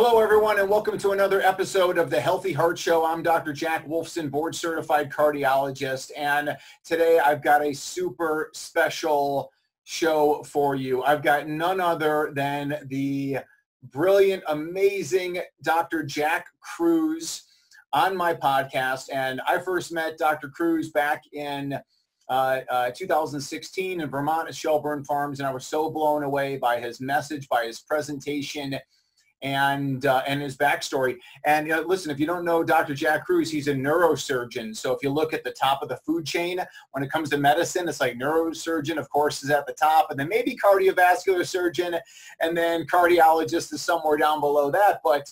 Hello, everyone, and welcome to another episode of the Healthy Heart Show. I'm Dr. Jack Wolfson, board-certified cardiologist, and today I've got a super special show for you. I've got none other than the brilliant, amazing Dr. Jack Kruse on my podcast, and I first met Dr. Kruse back in 2016 in Vermont at Shelburne Farms, and I was so blown away by his message, by his presentation, and his backstory. And listen, if you don't know Dr. Jack Kruse, he's a neurosurgeon. So if you look at the top of the food chain, when it comes to medicine, it's like neurosurgeon, of course, is at the top, and then maybe cardiovascular surgeon, and then cardiologist is somewhere down below that. But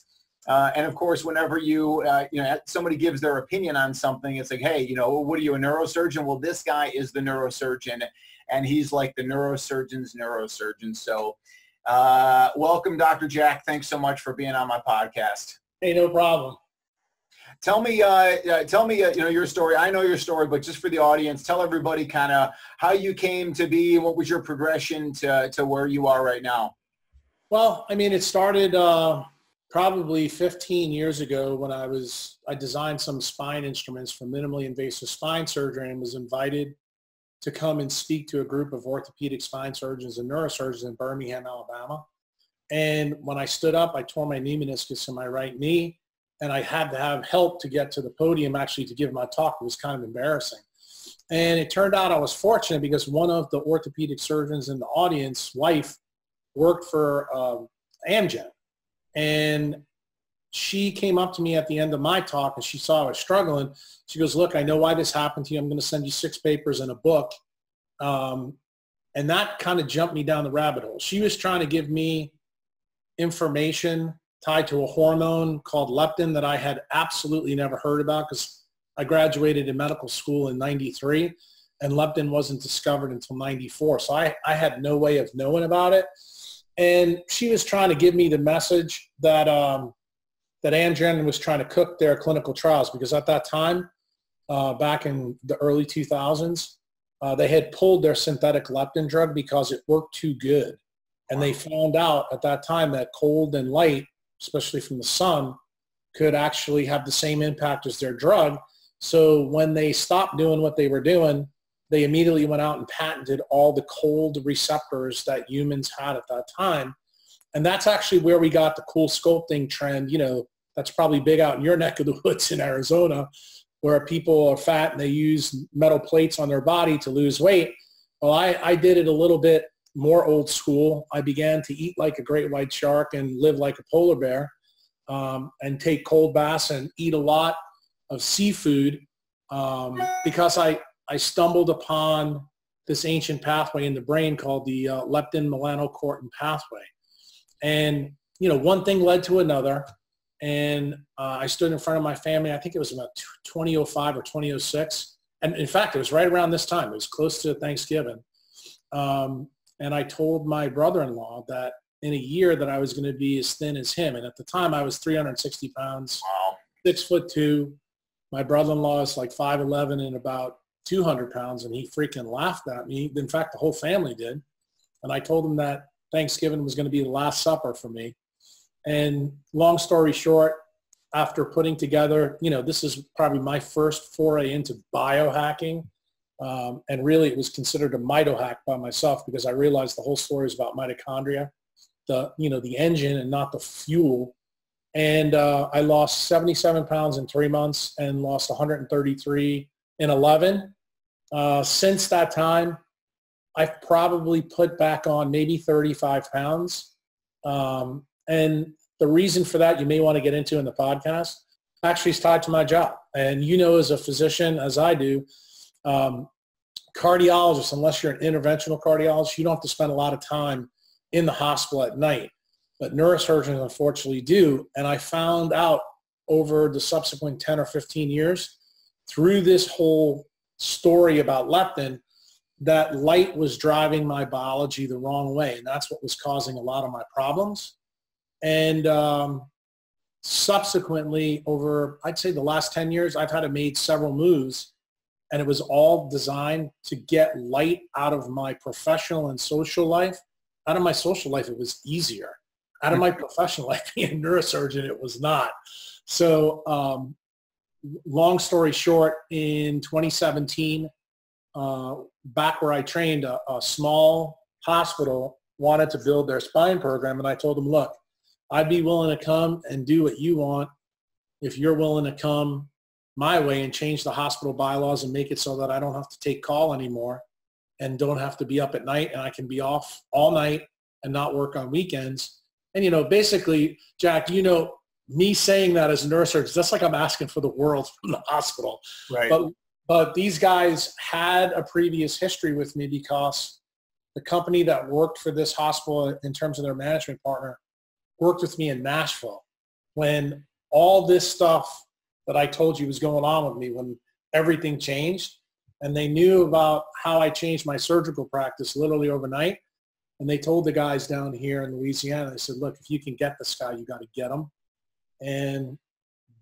and of course, whenever somebody gives their opinion on something, it's like, hey, what are you, a neurosurgeon? Well, this guy is the neurosurgeon, and he's like the neurosurgeon's neurosurgeon. So welcome, Dr. Jack. Thanks so much for being on my podcast. Hey, no problem. Tell me your story. I know your story, but just for the audience, tell everybody kind of how you came to be, what was your progression to where you are right now? Well, I mean, it started probably 15 years ago when I designed some spine instruments for minimally invasive spine surgery and was invited to come and speak to a group of orthopedic spine surgeons and neurosurgeons in Birmingham, Alabama. And when I stood up, I tore my knee meniscus in my right knee, and I had to have help to get to the podium actually to give my talk. It was kind of embarrassing. And it turned out I was fortunate because one of the orthopedic surgeons in the audience, wife, worked for Amgen. And she came up to me at the end of my talk and she saw I was struggling. She goes, look, I know why this happened to you. I'm going to send you 6 papers and a book. And that kind of jumped me down the rabbit hole. She was trying to give me information tied to a hormone called leptin that I had absolutely never heard about because I graduated in medical school in 93 and leptin wasn't discovered until 94. So I had no way of knowing about it. And she was trying to give me the message that that Amgen was trying to cook their clinical trials because at that time, back in the early 2000s, they had pulled their synthetic leptin drug because it worked too good. And they found out at that time that cold and light, especially from the sun, could actually have the same impact as their drug. So when they stopped doing what they were doing, they immediately went out and patented all the cold receptors that humans had at that time. And that's actually where we got the cool sculpting trend, that's probably big out in your neck of the woods in Arizona, where people are fat and they use metal plates on their body to lose weight. Well, I did it a little bit more old school. I began to eat like a great white shark and live like a polar bear and take cold baths and eat a lot of seafood because I stumbled upon this ancient pathway in the brain called the leptin melanocortin pathway. And, one thing led to another. And I stood in front of my family. I think it was about 2005 or 2006. And in fact, it was right around this time. It was close to Thanksgiving. And I told my brother-in-law that in a year that I was going to be as thin as him. And at the time I was 360 pounds, wow. 6'2". My brother-in-law is like 5'11" and about 200 pounds. And he freaking laughed at me. In fact, the whole family did. And I told him that Thanksgiving was going to be the last supper for me. And long story short, after putting together, this is probably my first foray into biohacking. And really it was considered a mito hack by myself because I realized the whole story is about mitochondria, the engine and not the fuel. And I lost 77 pounds in 3 months and lost 133 in 11. Since that time, I've probably put back on maybe 35 pounds. And the reason for that you may want to get into in the podcast actually is tied to my job. And as a physician, as I do, cardiologists, unless you're an interventional cardiologist, you don't have to spend a lot of time in the hospital at night. But neurosurgeons unfortunately do. And I found out over the subsequent 10 or 15 years through this whole story about leptin that light was driving my biology the wrong way. And that's what was causing a lot of my problems. And subsequently, over, I'd say the last 10 years, I've had to make several moves, and it was all designed to get light out of my professional and social life. Out of my social life, it was easier. out of my professional life, being a neurosurgeon, it was not. So long story short, in 2017, back where I trained, a small hospital wanted to build their spine program. And I told them, look, I'd be willing to come and do what you want if you're willing to come my way and change the hospital bylaws and make it so that I don't have to take call anymore and don't have to be up at night, and I can be off all night and not work on weekends. And, you know, basically, Jack, you know, me saying that as a neurosurgeon, that's like I'm asking for the world from the hospital. Right. But these guys had a previous history with me because the company that worked for this hospital in terms of their management partner worked with me in Nashville when all this stuff that I told you was going on with me, when everything changed. And they knew about how I changed my surgical practice literally overnight. And they told the guys down here in Louisiana, they said, look, if you can get this guy, you got to get him. And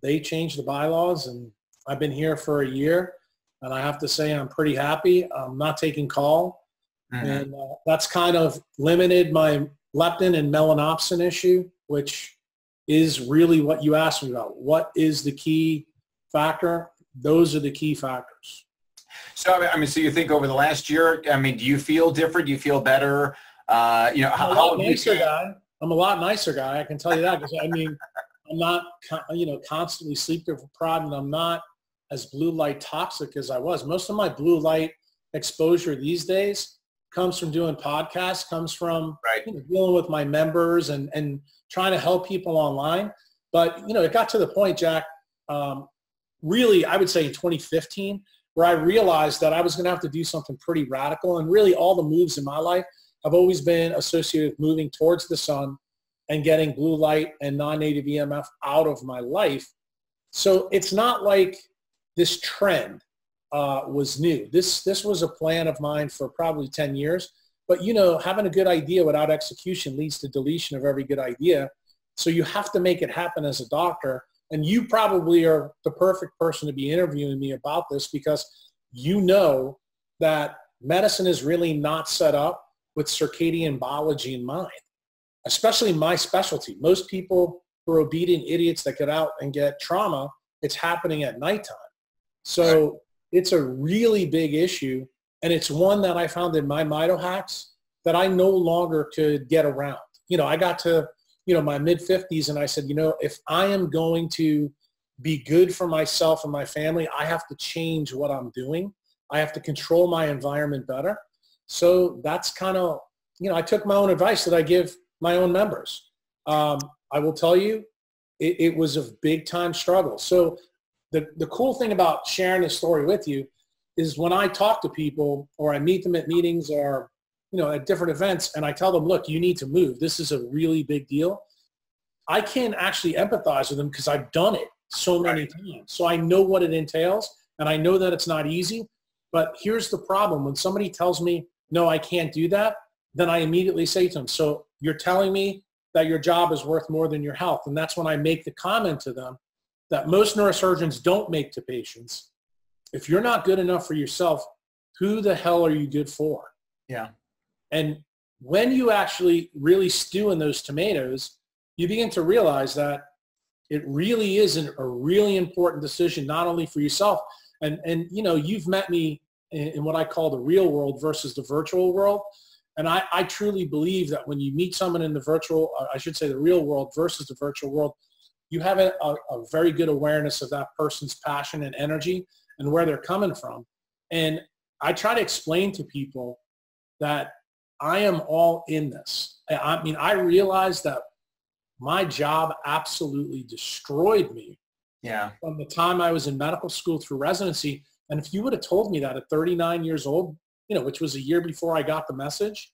they changed the bylaws, and I've been here for a year. And I have to say I'm pretty happy. I'm not taking call. Mm-hmm. And that's kind of limited my leptin and melanopsin issue, which is really what you asked me about. What is the key factor? Those are the key factors. So, I mean, so you think over the last year, I mean, do you feel different? Do you feel better? You know, I'm a lot nicer guy. I'm a lot nicer guy. I can tell you that. Because, I mean, I'm not, you know, constantly sleep deprived, and I'm not as blue light toxic as I was. Most of my blue light exposure these days comes from doing podcasts, comes from you know, dealing with my members and trying to help people online. But, you know, it got to the point, Jack, really, I would say in 2015, where I realized that I was going to have to do something pretty radical. And really all the moves in my life have always been associated with moving towards the sun and getting blue light and non-native EMF out of my life. So it's not like this trend was new. This was a plan of mine for probably 10 years. But, you know, having a good idea without execution leads to deletion of every good idea. So you have to make it happen as a doctor. And you probably are the perfect person to be interviewing me about this, because you know that medicine is really not set up with circadian biology in mind, especially my specialty. Most people who are obedient idiots that get out and get trauma, it's happening at nighttime. So it's a really big issue. And it's one that I found in my Mito hacks that I no longer could get around. You know, I got to, you know, my mid-50s, and I said, you know, if I am going to be good for myself and my family, I have to change what I'm doing. I have to control my environment better. So that's kind of, you know, I took my own advice that I give my own members. I will tell you, it was a big-time struggle. So the cool thing about sharing this story with you is when I talk to people or I meet them at meetings or, you know, at different events, and I tell them, look, you need to move. This is a really big deal. I can actually empathize with them because I've done it so many times. So I know what it entails, and I know that it's not easy. But here's the problem. When somebody tells me, no, I can't do that, then I immediately say to them, so you're telling me that your job is worth more than your health. And that's when I make the comment to them that most neurosurgeons don't make to patients. If you're not good enough for yourself, who the hell are you good for? Yeah. And when you actually really stew in those tomatoes, you begin to realize that it really is a really important decision, not only for yourself. And you know, you've met me in what I call the real world versus the virtual world. And I truly believe that when you meet someone in the virtual, I should say the real world versus the virtual world, you have a very good awareness of that person's passion and energy and where they're coming from. And I try to explain to people that I am all in this. I mean, I realized that my job absolutely destroyed me from the time I was in medical school through residency. And if you would have told me that at 39 years old, you know, which was a year before I got the message,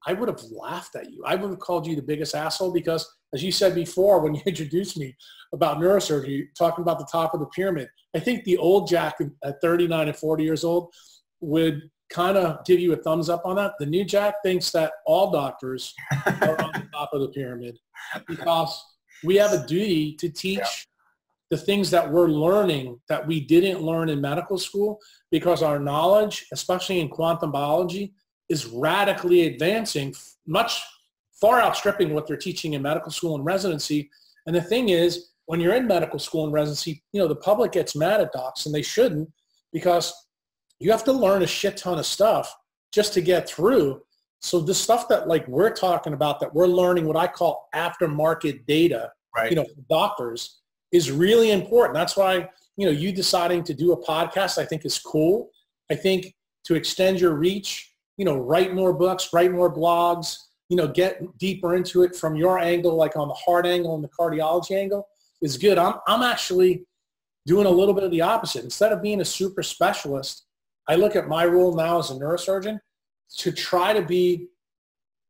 I would have laughed at you. I would have called you the biggest asshole because, as you said before, when you introduced me about neurosurgery, talking about the top of the pyramid, I think the old Jack at 39 and 40 years old would kind of give you a thumbs up on that. The new Jack thinks that all doctors are on the top of the pyramid because we have a duty to teach the things that we're learning that we didn't learn in medical school, because our knowledge, especially in quantum biology, is radically advancing much far outstripping what they're teaching in medical school and residency. And the thing is, when you're in medical school and residency, you know, the public gets mad at docs, and they shouldn't, because you have to learn a shit ton of stuff just to get through. So the stuff that like we're talking about, that we're learning, what I call aftermarket data, right, you know, for doctors, is really important. That's why, you know, you deciding to do a podcast, I think is cool. I think to extend your reach, you know, write more books, write more blogs, you know, get deeper into it from your angle, like on the heart angle and the cardiology angle, is good. I'm actually doing a little bit of the opposite. Instead of being a super specialist, I look at my role now as a neurosurgeon to try to be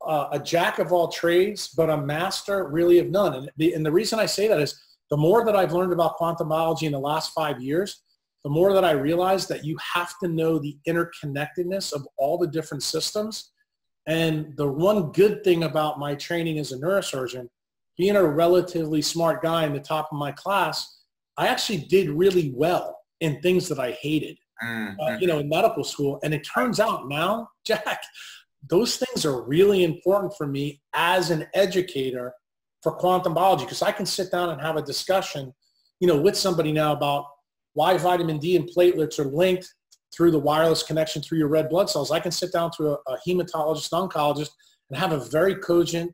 a jack of all trades, but a master really of none. And the reason I say that is the more that I've learned about quantum biology in the last 5 years, the more that I realize that you have to know the interconnectedness of all the different systems. And the one good thing about my training as a neurosurgeon, being a relatively smart guy in the top of my class, I actually did really well in things that I hated, you know, in medical school. And it turns out now, Jack, those things are really important for me as an educator for quantum biology, because I can sit down and have a discussion, you know, with somebody now about why vitamin D and platelets are linked through the wireless connection through your red blood cells. I can sit down to a hematologist, oncologist, and have a very cogent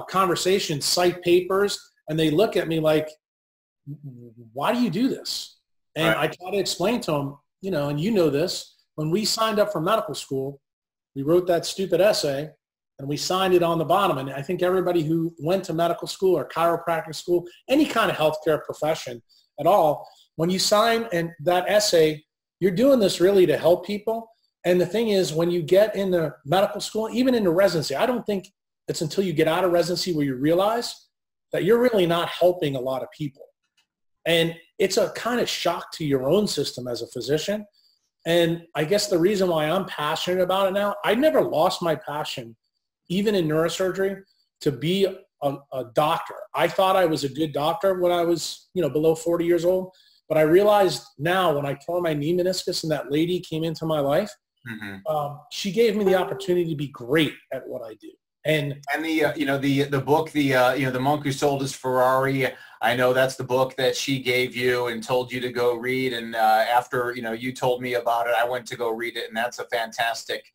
conversation, cite papers, and they look at me like, why do you do this? And I try to explain to them, you know, and you know this, when we signed up for medical school, we wrote that stupid essay and we signed it on the bottom. And I think everybody who went to medical school or chiropractic school, any kind of healthcare profession at all, when you sign that essay, you're doing this really to help people. And the thing is, when you get into medical school, even into residency, I don't think it's until you get out of residency where you realize that you're really not helping a lot of people. And it's a kind of shock to your own system as a physician. And I guess the reason why I'm passionate about it now, I never lost my passion, even in neurosurgery, to be a doctor. I thought I was a good doctor when I was, you know, below 40 years old. But I realized now, when I tore my knee meniscus and that lady came into my life, she gave me the opportunity to be great at what I do. And the you know, the book, you know, The Monk Who Sold His Ferrari, I know that's the book that she gave you and told you to go read. And after, you know, you told me about it, I went to go read it, and that's a fantastic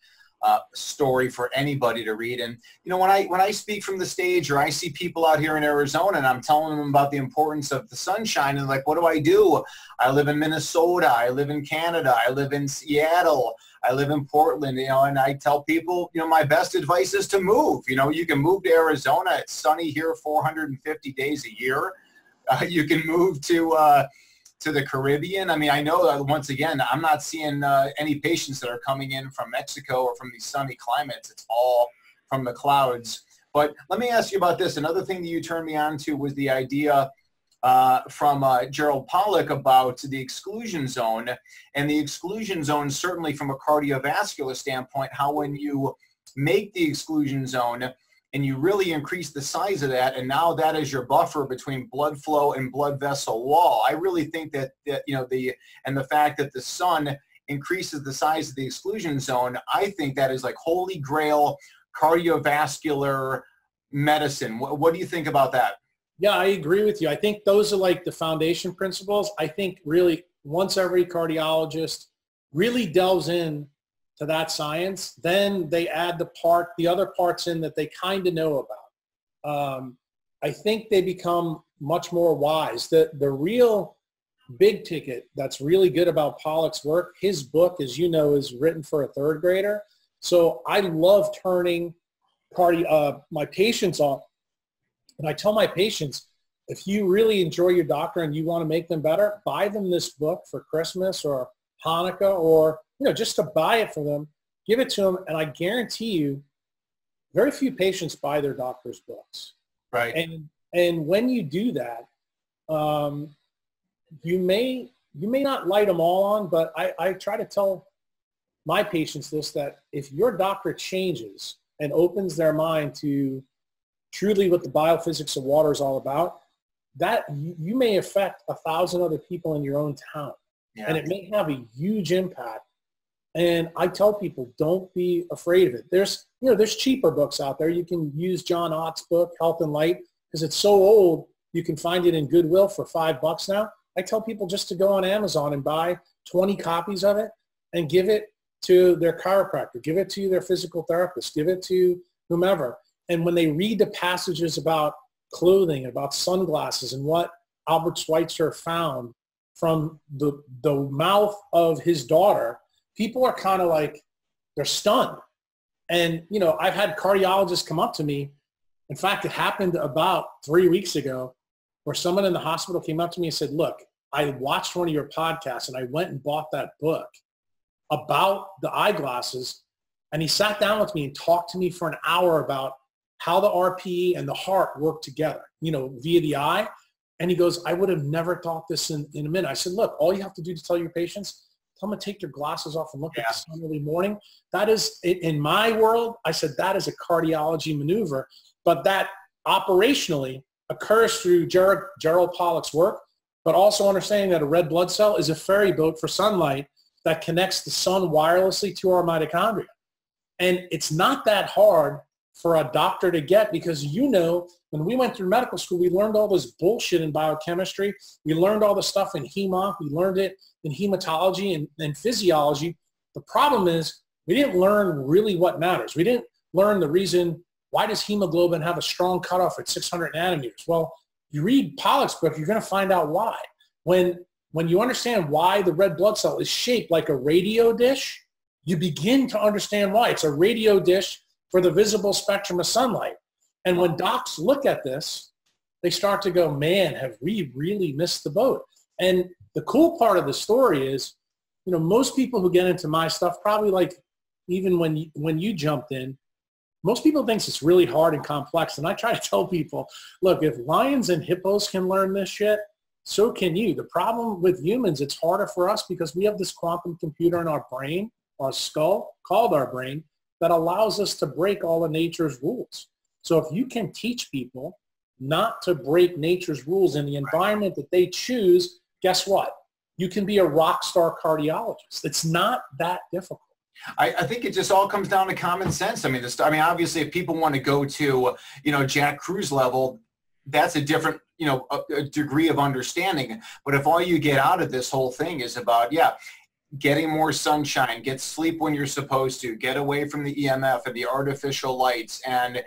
story for anybody to read. And, you know, when I speak from the stage, or I see people out here in Arizona and I'm telling them about the importance of the sunshine, and like, what do? I live in Minnesota, I live in Canada, I live in Seattle, I live in Portland, you know, and I tell people, you know, my best advice is to move. You know, you can move to Arizona. It's sunny here 450 days a year. You can move to the Caribbean. I mean, I know once again, I'm not seeing any patients that are coming in from Mexico or from these sunny climates. It's all from the clouds. But let me ask you about this. Another thing that you turned me on to was the idea from Gerald Pollack about the exclusion zone. And the exclusion zone, certainly from a cardiovascular standpoint, how when you make the exclusion zone and you really increase the size of that, and now that is your buffer between blood flow and blood vessel wall. I really think that you know, the fact that the sun increases the size of the exclusion zone, I think that is like holy grail cardiovascular medicine. What do you think about that? Yeah, I agree with you. I think those are like the foundation principles. I think really once every cardiologist really delves in to that science, then they add the other parts in that they kind of know about. I think they become much more wise. The real big ticket that's really good about Pollack's work, his book, as you know, is written for a third grader. So I love turning my patients on. And I tell my patients, if you really enjoy your doctor and you want to make them better, buy them this book for Christmas or Hanukkah, or, you know, just to buy it for them, give it to them. And I guarantee you, very few patients buy their doctor's books. Right. And when you do that, you may not light them all on, but I try to tell my patients this, that if your doctor changes and opens their mind to truly what the biophysics of water is all about, that you may affect 1,000 other people in your own town. Yeah. And it may have a huge impact And I tell people, don't be afraid of it. There's cheaper books out there. You can use John Ott's book, Health and Light, because it's so old. You can find it in Goodwill for $5 now. I tell people just to go on Amazon and buy 20 copies of it and give it to their chiropractor, give it to their physical therapist, give it to whomever. And when they read the passages about clothing, about sunglasses, and what Albert Schweitzer found from the mouth of his daughter, people are kind of like, they're stunned. And, I've had cardiologists come up to me. In fact, it happened about 3 weeks ago where someone in the hospital came up to me and said, look, I watched one of your podcasts and I went and bought that book about the eyeglasses. And he sat down with me and talked to me for an hour about how the RPE and the heart work together, via the eye. And he goes, I would have never thought this in a minute. I said, look, all you have to do to tell your patients, tell them to take their glasses off and look at the sun early morning. That is, in my world, I said, that is a cardiology maneuver. But that operationally occurs through Gerald Pollack's work, but also understanding that a red blood cell is a ferry boat for sunlight that connects the sun wirelessly to our mitochondria. And it's not that hard for a doctor to get, because when we went through medical school, we learned all this bullshit in biochemistry. We learned all the stuff in hemonc. We learned it in hematology and physiology. The problem is we didn't learn really what matters. We didn't learn the reason, why does hemoglobin have a strong cutoff at 600 nanometers? Well, you read Pollack's book, you're going to find out why. When you understand why the red blood cell is shaped like a radio dish, you begin to understand why. It's a radio dish for the visible spectrum of sunlight. And when docs look at this, they start to go, man, have we really missed the boat? And the cool part of the story is, most people who get into my stuff, probably like even when you jumped in, most people think it's really hard and complex. And I try to tell people, look, if lions and hippos can learn this shit, so can you. The problem with humans, it's harder for us because we have this quantum computer in our brain, our skull, called our brain, that allows us to break all of nature's rules. So if you can teach people not to break nature's rules in the environment that they choose, guess what? You can be a rock star cardiologist. It's not that difficult. I think it just all comes down to common sense. I mean, obviously, if people want to go to, Jack Kruse level, that's a different, a degree of understanding. But if all you get out of this whole thing is about, getting more sunshine, get sleep when you're supposed to, get away from the EMF and the artificial lights, and,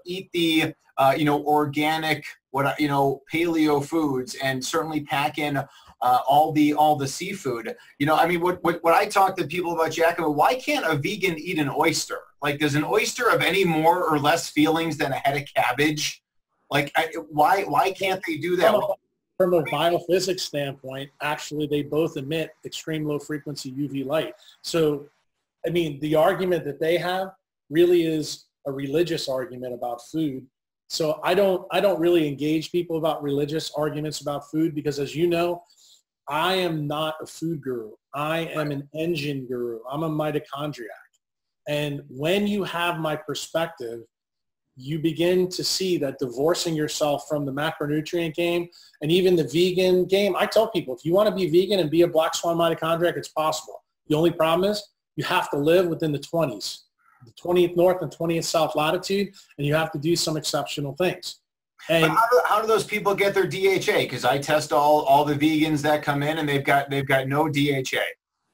eat the, organic, paleo foods, and certainly pack in all the seafood. What I talk to people about, Jack, why can't a vegan eat an oyster? Like, does an oyster have any more or less feelings than a head of cabbage? Like, why can't they do that? From a biophysics standpoint, actually, they both emit extreme low frequency UV light. So, the argument that they have really is a religious argument about food. So I don't really engage people about religious arguments about food, because, as you know, I am not a food guru. I am an engine guru. I'm a mitochondriac. And when you have my perspective, you begin to see that divorcing yourself from the macronutrient game and even the vegan game. I tell people, if you want to be vegan and be a black swan mitochondriac, it's possible. The only problem is you have to live within the 20s, the 20th north and 20th south latitude, and you have to do some exceptional things. And how do those people get their DHA? Because I test all the vegans that come in, and they've got no DHA.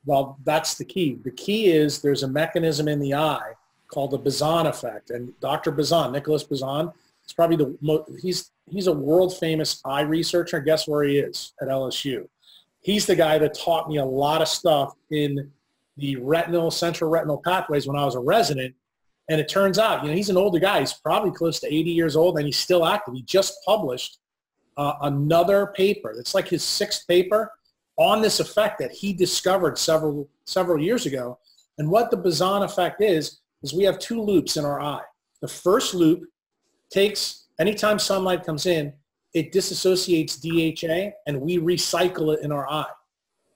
Well, that's the key. The key is there's a mechanism in the eye called the Bazan effect. And Dr. Bazan, Nicholas Bazan, is probably he's a world famous eye researcher. Guess where he is? At LSU. He's the guy that taught me a lot of stuff in the central retinal pathways when I was a resident. And it turns out, he's an older guy. He's probably close to 80 years old, and he's still active. He just published another paper. It's like his 6th paper on this effect that he discovered several years ago. And what the Bazan effect is we have 2 loops in our eye. The first loop takes, anytime sunlight comes in, it disassociates DHA, and we recycle it in our eye.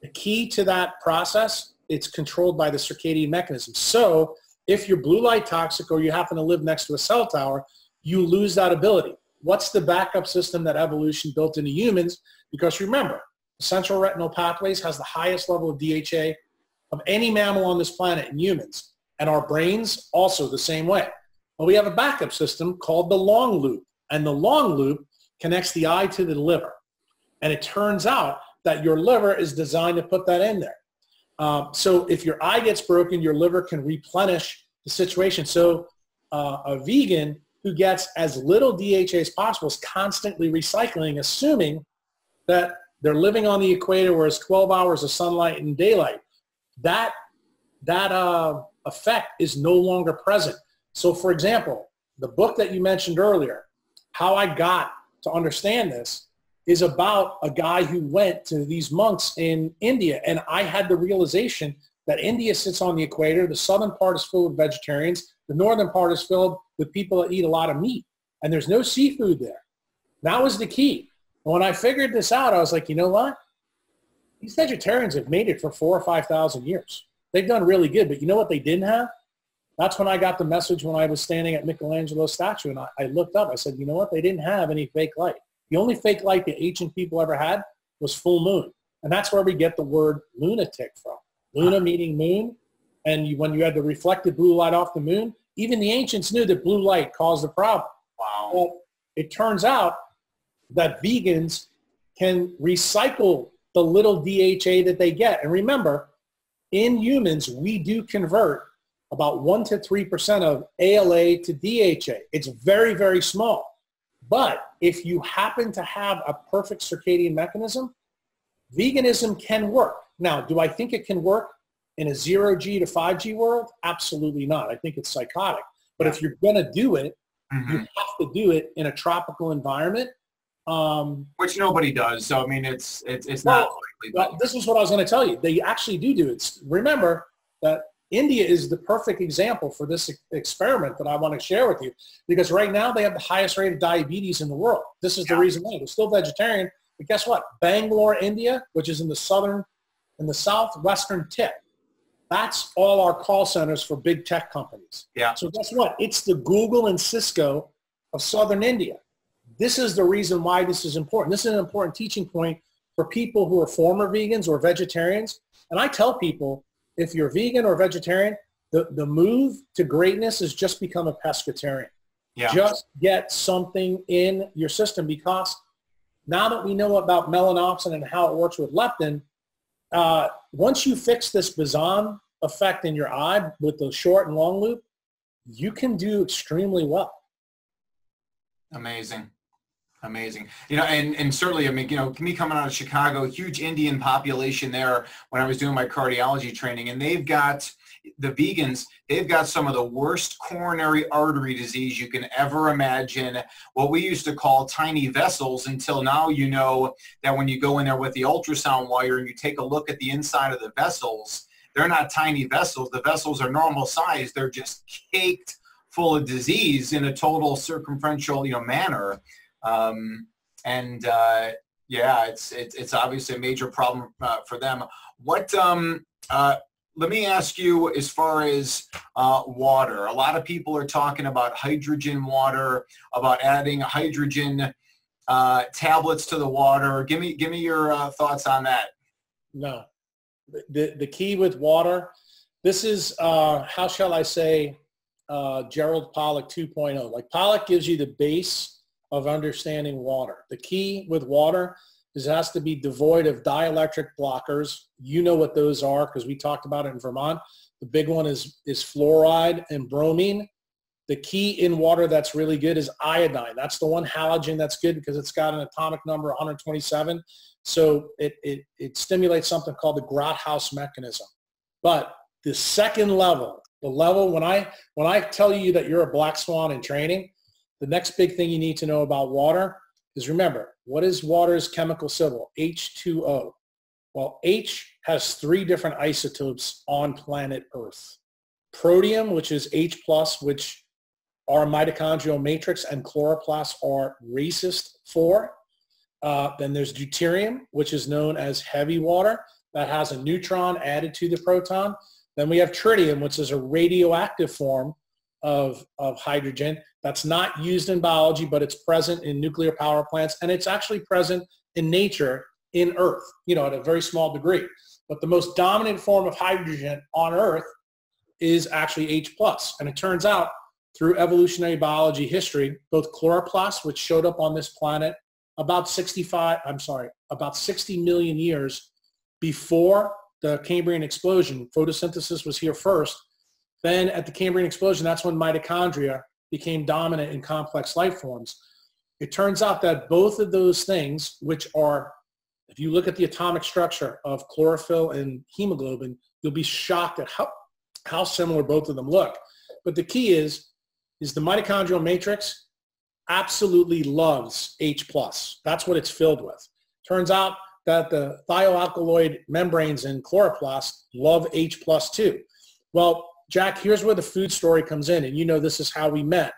The key to that process, it's controlled by the circadian mechanism. So if you're blue light toxic or you happen to live next to a cell tower, you lose that ability. What's the backup system that evolution built into humans? Because remember, the central retinal pathways has the highest level of DHA of any mammal on this planet in humans. And our brains also the same way. But we have a backup system called the long loop. And the long loop connects the eye to the liver. And it turns out that your liver is designed to put that in there. So if your eye gets broken, your liver can replenish the situation. So a vegan who gets as little DHA as possible is constantly recycling, assuming that they're living on the equator where it's 12 hours of sunlight and daylight. That effect is no longer present. So for example, the book that you mentioned earlier, How I Got to Understand This, is about a guy who went to these monks in India. And I had the realization that India sits on the equator. The southern part is filled with vegetarians. The northern part is filled with people that eat a lot of meat. And there's no seafood there. That was the key. And when I figured this out, I was like, you know what? These vegetarians have made it for 4,000 or 5,000 years. They've done really good. But you know what they didn't have? That's when I got the message when I was standing at Michelangelo's statue. And I looked up. I said, you know what? They didn't have any fake light. The only fake light the ancient people ever had was full moon. And that's where we get the word lunatic from. Luna meaning moon. And when you had the reflected blue light off the moon, even the ancients knew that blue light caused the problem. Wow. Well, it turns out that vegans can recycle the little DHA that they get. And remember, in humans, we do convert about 1 to 3% of ALA to DHA. It's very, very small. But if you happen to have a perfect circadian mechanism, veganism can work. Now, do I think it can work in a 0G to 5G world? Absolutely not. I think it's psychotic. But if you're going to do it, you have to do it in a tropical environment. Which nobody does. So, I mean, it's not likely. Well, this is what I was going to tell you. They actually do it. Remember that India is the perfect example for this experiment that I want to share with you, because right now they have the highest rate of diabetes in the world. This is the reason why. They're still vegetarian. But guess what? Bangalore, India, which is in the southwestern tip, that's all our call centers for big tech companies. Yeah. So guess what? It's the Google and Cisco of southern India. This is the reason why this is important. This is an important teaching point for people who are former vegans or vegetarians. And I tell people, if you're vegan or vegetarian, the move to greatness is just become a pescatarian. Yeah. Just get something in your system, because now that we know about melanopsin and how it works with leptin, once you fix this boson effect in your eye with the short and long loop, you can do extremely well. Amazing. Amazing. You know, and certainly, I mean, you know, me coming out of Chicago, huge Indian population there when I was doing my cardiology training, and they've got, the vegans, they've got some of the worst coronary artery disease you can ever imagine, what we used to call tiny vessels, until now you know that when you go in there with the ultrasound wire and you take a look at the inside of the vessels, they're not tiny vessels. The vessels are normal size. They're just caked full of disease in a total circumferential, you know, manner. Yeah, it's obviously a major problem for them. What, let me ask you, as far as water, a lot of people are talking about hydrogen water, about adding hydrogen tablets to the water. Give me your thoughts on that. No, the key with water, this is, how shall I say, Gerald Pollack 2.0. Like, Pollack gives you the base of understanding water. The key with water is it has to be devoid of dielectric blockers. You know what those are because we talked about it in Vermont. The big one is fluoride and bromine. The key in water that's really good is iodine. That's the one halogen that's good because it's got an atomic number 127. So it stimulates something called the Grothaus mechanism. But the second level, the level when I tell you that you're a black swan in training, the next big thing you need to know about water is, remember, what is water's chemical symbol? H2O. Well, H has 3 different isotopes on planet Earth. Protium, which is H+, which our mitochondrial matrix and chloroplasts are racist for. Then there's deuterium, which is known as heavy water, that has a neutron added to the proton. Then we have tritium, which is a radioactive form of hydrogen that's not used in biology, but it's present in nuclear power plants, and it's actually present in nature, in Earth, you know, at a very small degree. but the most dominant form of hydrogen on Earth is actually H+. And it turns out through evolutionary biology history, both chloroplasts, which showed up on this planet about 60 million years before the Cambrian explosion. Photosynthesis was here first. Then at the Cambrian explosion, that's when mitochondria became dominant in complex life forms. It turns out that both of those things, which are, if you look at the atomic structure of chlorophyll and hemoglobin, you'll be shocked at how similar both of them look. But the key is the mitochondrial matrix absolutely loves H+. That's what it's filled with. Turns out that the thioalkaloid membranes in chloroplasts love H+ too. Well, Jack, here's where the food story comes in. And you know this is how we met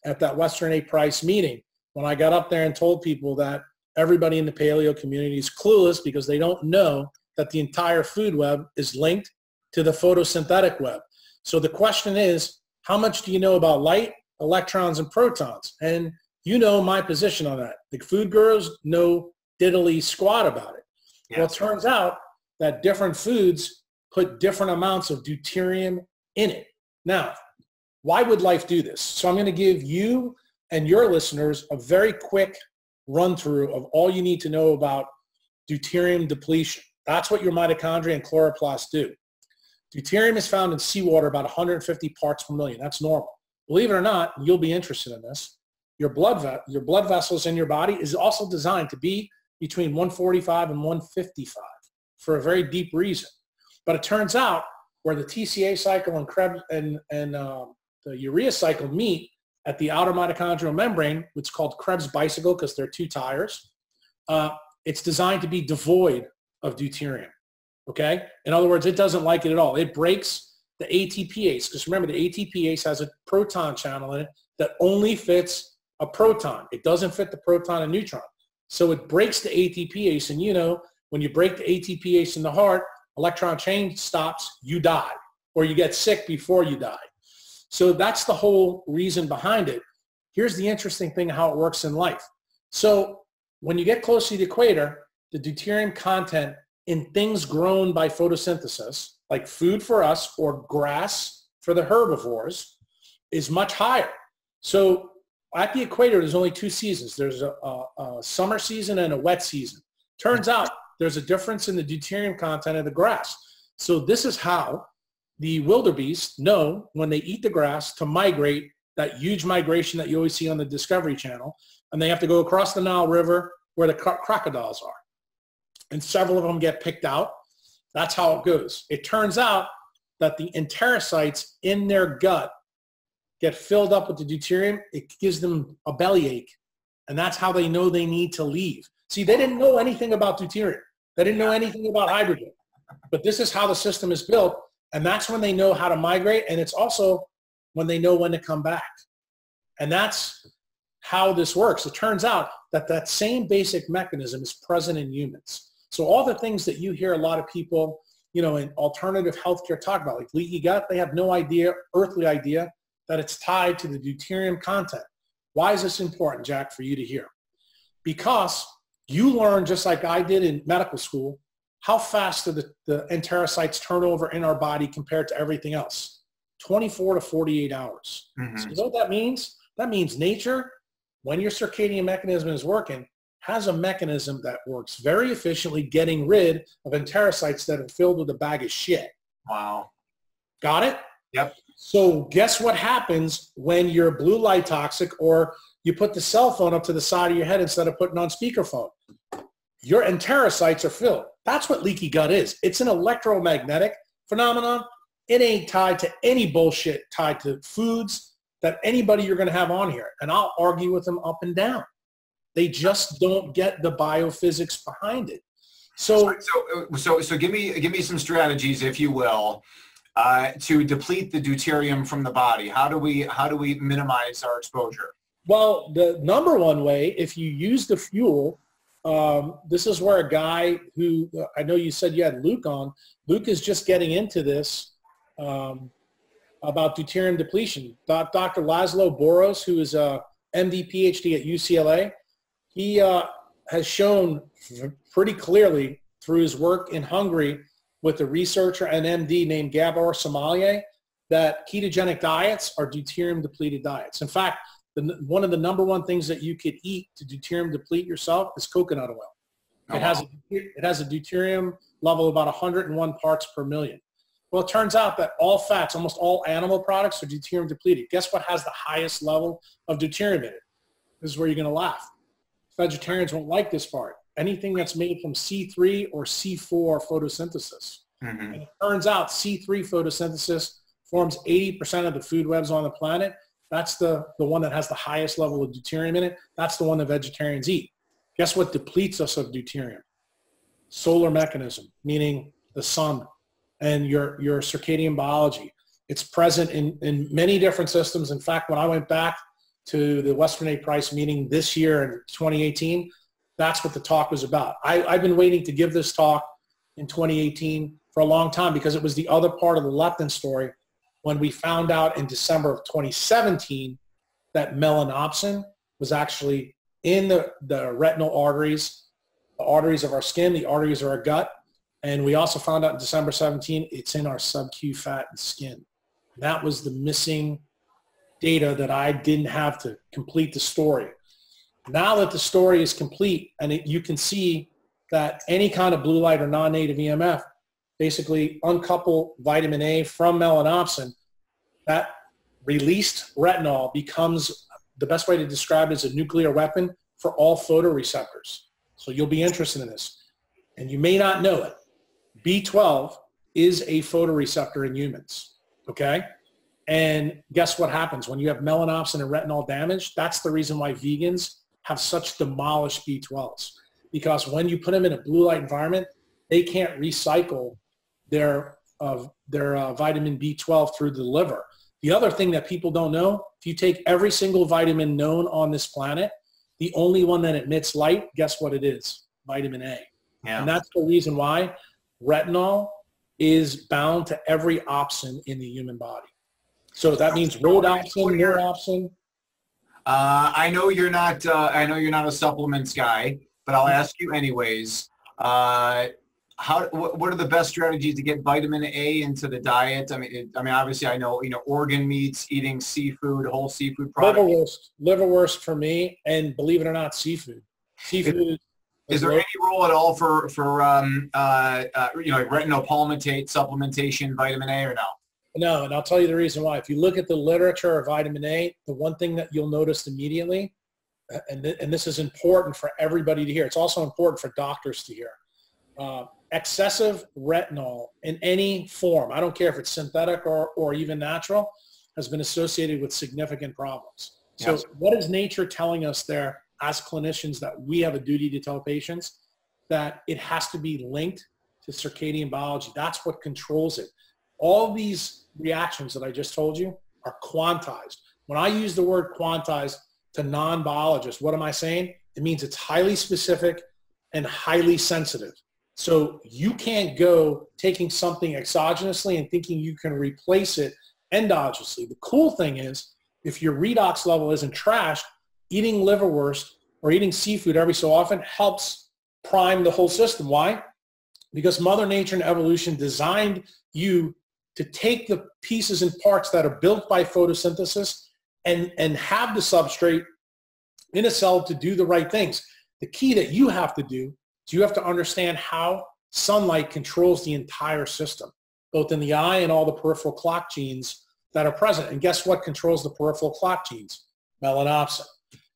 at that Western A. Price meeting, when I got up there and told people that everybody in the paleo community is clueless because they don't know that the entire food web is linked to the photosynthetic web. So the question is, how much do you know about light, electrons, and protons? And you know my position on that. The food gurus know diddly squat about it. Yes. Well, it turns out that different foods put different amounts of deuterium in it. Now, why would life do this? So I'm going to give you and your listeners a very quick run through of all you need to know about deuterium depletion. That's what your mitochondria and chloroplasts do. Deuterium is found in seawater about 150 parts per million. That's normal. Believe it or not, you'll be interested in this. Your blood vessels in your body is also designed to be between 145 and 155 for a very deep reason. But it turns out where the TCA cycle and the urea cycle meet at the outer mitochondrial membrane, which is called Krebs bicycle because they're two tires, it's designed to be devoid of deuterium. Okay? In other words, it doesn't like it at all. It breaks the ATPase, because remember, the ATPase has a proton channel in it that only fits a proton. It doesn't fit the proton and neutron. So it breaks the ATPase, and you know, when you break the ATPase in the heart, electron change stops, you die, or you get sick before you die. So that's the whole reason behind it. Here's the interesting thing, how it works in life. So when you get close to the equator, the deuterium content in things grown by photosynthesis, like food for us or grass for the herbivores, is much higher. So at the equator, there's only two seasons. There's a summer season and a wet season. Turns out there's a difference in the deuterium content of the grass. So this is how the wildebeest know when they eat the grass to migrate, that huge migration that you always see on the Discovery Channel, and they have to go across the Nile River where the crocodiles are. And several of them get picked out. That's how it goes. It turns out that the enterocytes in their gut get filled up with the deuterium. It gives them a bellyache, and that's how they know they need to leave. See, they didn't know anything about deuterium. They didn't know anything about hydrogen. But this is how the system is built, and that's when they know how to migrate, and it's also when they know when to come back. And that's how this works. It turns out that that same basic mechanism is present in humans. So all the things that you hear a lot of people, you know, in alternative healthcare talk about, like leaky gut, they have no idea, earthly idea, that it's tied to the deuterium content. Why is this important, Jack, for you to hear? Because you learn, just like I did in medical school, how fast do the enterocytes turn over in our body compared to everything else? 24 to 48 hours. Mm-hmm. So you know what that means? That means nature, when your circadian mechanism is working, has a mechanism that works very efficiently getting rid of enterocytes that are filled with a bag of shit. Wow. Got it? Yep. So guess what happens when you're blue light toxic or you put the cell phone up to the side of your head instead of putting on speakerphone? Your enterocytes are filled. That's what leaky gut is. It's an electromagnetic phenomenon. It ain't tied to any bullshit tied to foods that anybody you're going to have on here. And I'll argue with them up and down. They just don't get the biophysics behind it. So give me some strategies, if you will, to deplete the deuterium from the body. How do we minimize our exposure? Well, the number one way, if you use the fuel, this is where a guy who, I know you said you had Luke on, Luke is just getting into this about deuterium depletion. Dr. Laszlo Boros, who is a MD PhD at UCLA, he has shown pretty clearly through his work in Hungary with a researcher, an MD named Gabor Sommelier, that ketogenic diets are deuterium-depleted diets. In fact, one of the number one things that you could eat to deuterium deplete yourself is coconut oil. Oh, it has a deuterium level of about 101 parts per million. Well, it turns out that all fats, almost all animal products, are deuterium depleted. Guess what has the highest level of deuterium in it? This is where you're going to laugh. Vegetarians won't like this part. Anything that's made from C3 or C4 photosynthesis. And it turns out C3 photosynthesis forms 80% of the food webs on the planet. That's the one that has the highest level of deuterium in it. That's the one that vegetarians eat. Guess what depletes us of deuterium? Solar mechanism, meaning the sun and your circadian biology. It's present in many different systems. In fact, when I went back to the Western A. Price meeting this year in 2018, that's what the talk was about. I've been waiting to give this talk in 2018 for a long time because it was the other part of the leptin story when we found out in December of 2017 that melanopsin was actually in the retinal arteries, the arteries of our skin, the arteries of our gut. And we also found out in December 17, it's in our sub-Q fat and skin. That was the missing data that I didn't have to complete the story. Now that the story is complete and you can see that any kind of blue light or non-native EMF basically uncouple vitamin A from melanopsin, that released retinol becomes, the best way to describe it is a nuclear weapon for all photoreceptors. So you'll be interested in this. And you may not know it. B12 is a photoreceptor in humans, okay? And guess what happens when you have melanopsin and retinol damage? That's the reason why vegans have such demolished B12s. Because when you put them in a blue light environment, they can't recycle their vitamin B12 through the liver. The other thing that people don't know, if you take every single vitamin known on this planet, the only one that emits light, guess what it is? Vitamin A. Yeah. And that's the reason why retinol is bound to every opsin in the human body. So that means rhodopsin, neuropsin. I know you're not a supplements guy, but I'll ask you anyways. What are the best strategies to get vitamin A into the diet? I mean, obviously, I know organ meats, eating seafood, whole seafood products. Liverwurst for me, and believe it or not, seafood. Seafood. Is there any role at all for retinol palmitate supplementation, vitamin A, or no? No, and I'll tell you the reason why. If you look at the literature of vitamin A, the one thing that you'll notice immediately, and this is important for everybody to hear. It's also important for doctors to hear. Excessive retinol in any form, I don't care if it's synthetic or even natural, has been associated with significant problems. So yes. What is nature telling us there as clinicians that we have a duty to tell patients? That it has to be linked to circadian biology. That's what controls it. All these reactions that I just told you are quantized. When I use the word quantized to non-biologists, what am I saying? It means it's highly specific and highly sensitive. So you can't go taking something exogenously and thinking you can replace it endogenously. The cool thing is, if your redox level isn't trashed, eating liverwurst or eating seafood every so often helps prime the whole system. Why? Because Mother Nature and evolution designed you to take the pieces and parts that are built by photosynthesis and have the substrate in a cell to do the right things. The key that you have to do is you have to understand how sunlight controls the entire system, both in the eye and all the peripheral clock genes that are present. And guess what controls the peripheral clock genes? Melanopsin.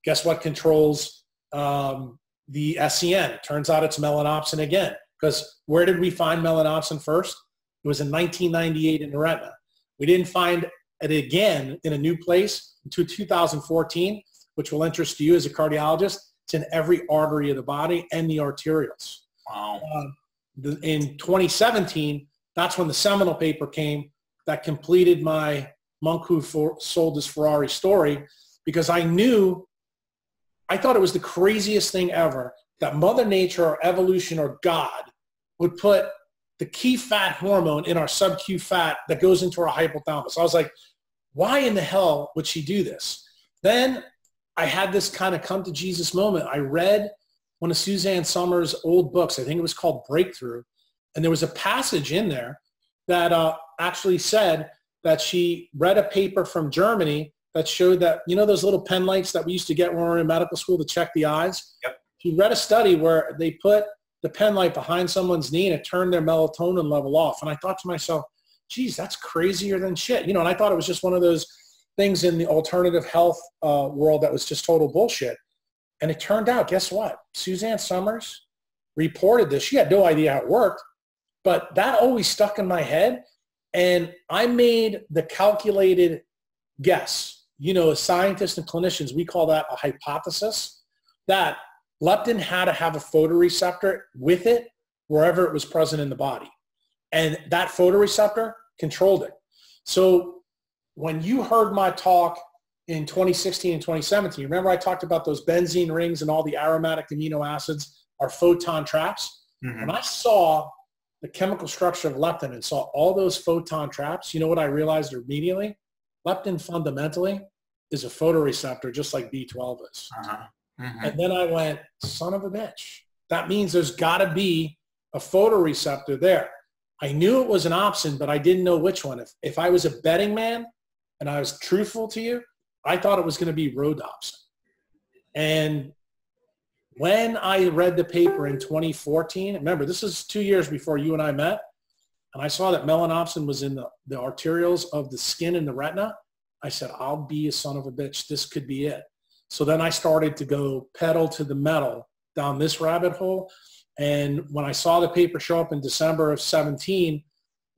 Guess what controls the SCN? It turns out it's melanopsin again. Because where did we find melanopsin first? It was in 1998 in the retina. We didn't find it again in a new place until 2014, which will interest you as a cardiologist. It's in every artery of the body and the arterioles. Wow. In 2017, that's when the seminal paper came that completed my monk who sold his Ferrari story, because I thought it was the craziest thing ever that Mother Nature or evolution or God would put the key fat hormone in our sub-Q fat that goes into our hypothalamus. I was like, why in the hell would she do this? Then I had this kind of come to Jesus moment. I read one of Suzanne Summers' old books. I think it was called Breakthrough. And there was a passage in there that actually said that she read a paper from Germany that showed that, you know, those little pen lights that we used to get when we were in medical school to check the eyes? Yep. She read a study where they put the pen light behind someone's knee and it turned their melatonin level off. And I thought to myself, geez, that's crazier than shit. You know, and I thought it was just one of those things in the alternative health world that was just total bullshit. And it turned out, guess what? Suzanne Summers reported this. She had no idea how it worked, but that always stuck in my head. And I made the calculated guess. You know, as scientists and clinicians, we call that a hypothesis, that leptin had to have a photoreceptor with it wherever it was present in the body. And that photoreceptor controlled it. So when you heard my talk in 2016 and 2017, remember I talked about those benzene rings and all the aromatic amino acids are photon traps? Mm-hmm. When I saw the chemical structure of leptin and saw all those photon traps, you know what I realized immediately? Leptin fundamentally is a photoreceptor just like B12 is. Uh-huh. Mm-hmm. And then I went, son of a bitch. That means there's got to be a photoreceptor there. I knew it was an opsin, but I didn't know which one. If I was a betting man and I was truthful to you, I thought it was going to be rhodopsin. And when I read the paper in 2014, remember, this is 2 years before you and I met, and I saw that melanopsin was in the arterioles of the skin and the retina, I said, I'll be a son of a bitch. This could be it. So then I started to go pedal to the metal down this rabbit hole. And when I saw the paper show up in December of 17,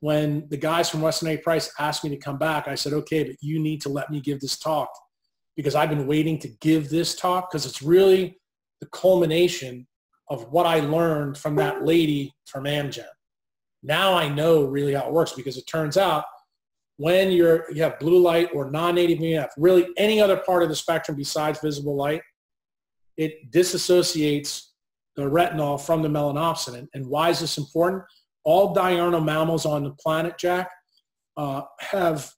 when the guys from Weston A. Price asked me to come back, I said, okay, but you need to let me give this talk because I've been waiting to give this talk because it's really the culmination of what I learned from that lady from Amgen. Now I know really how it works because it turns out when you have blue light or non-native EMF, really any other part of the spectrum besides visible light, it disassociates the retinol from the melanopsin. And why is this important? All diurnal mammals on the planet, Jack, have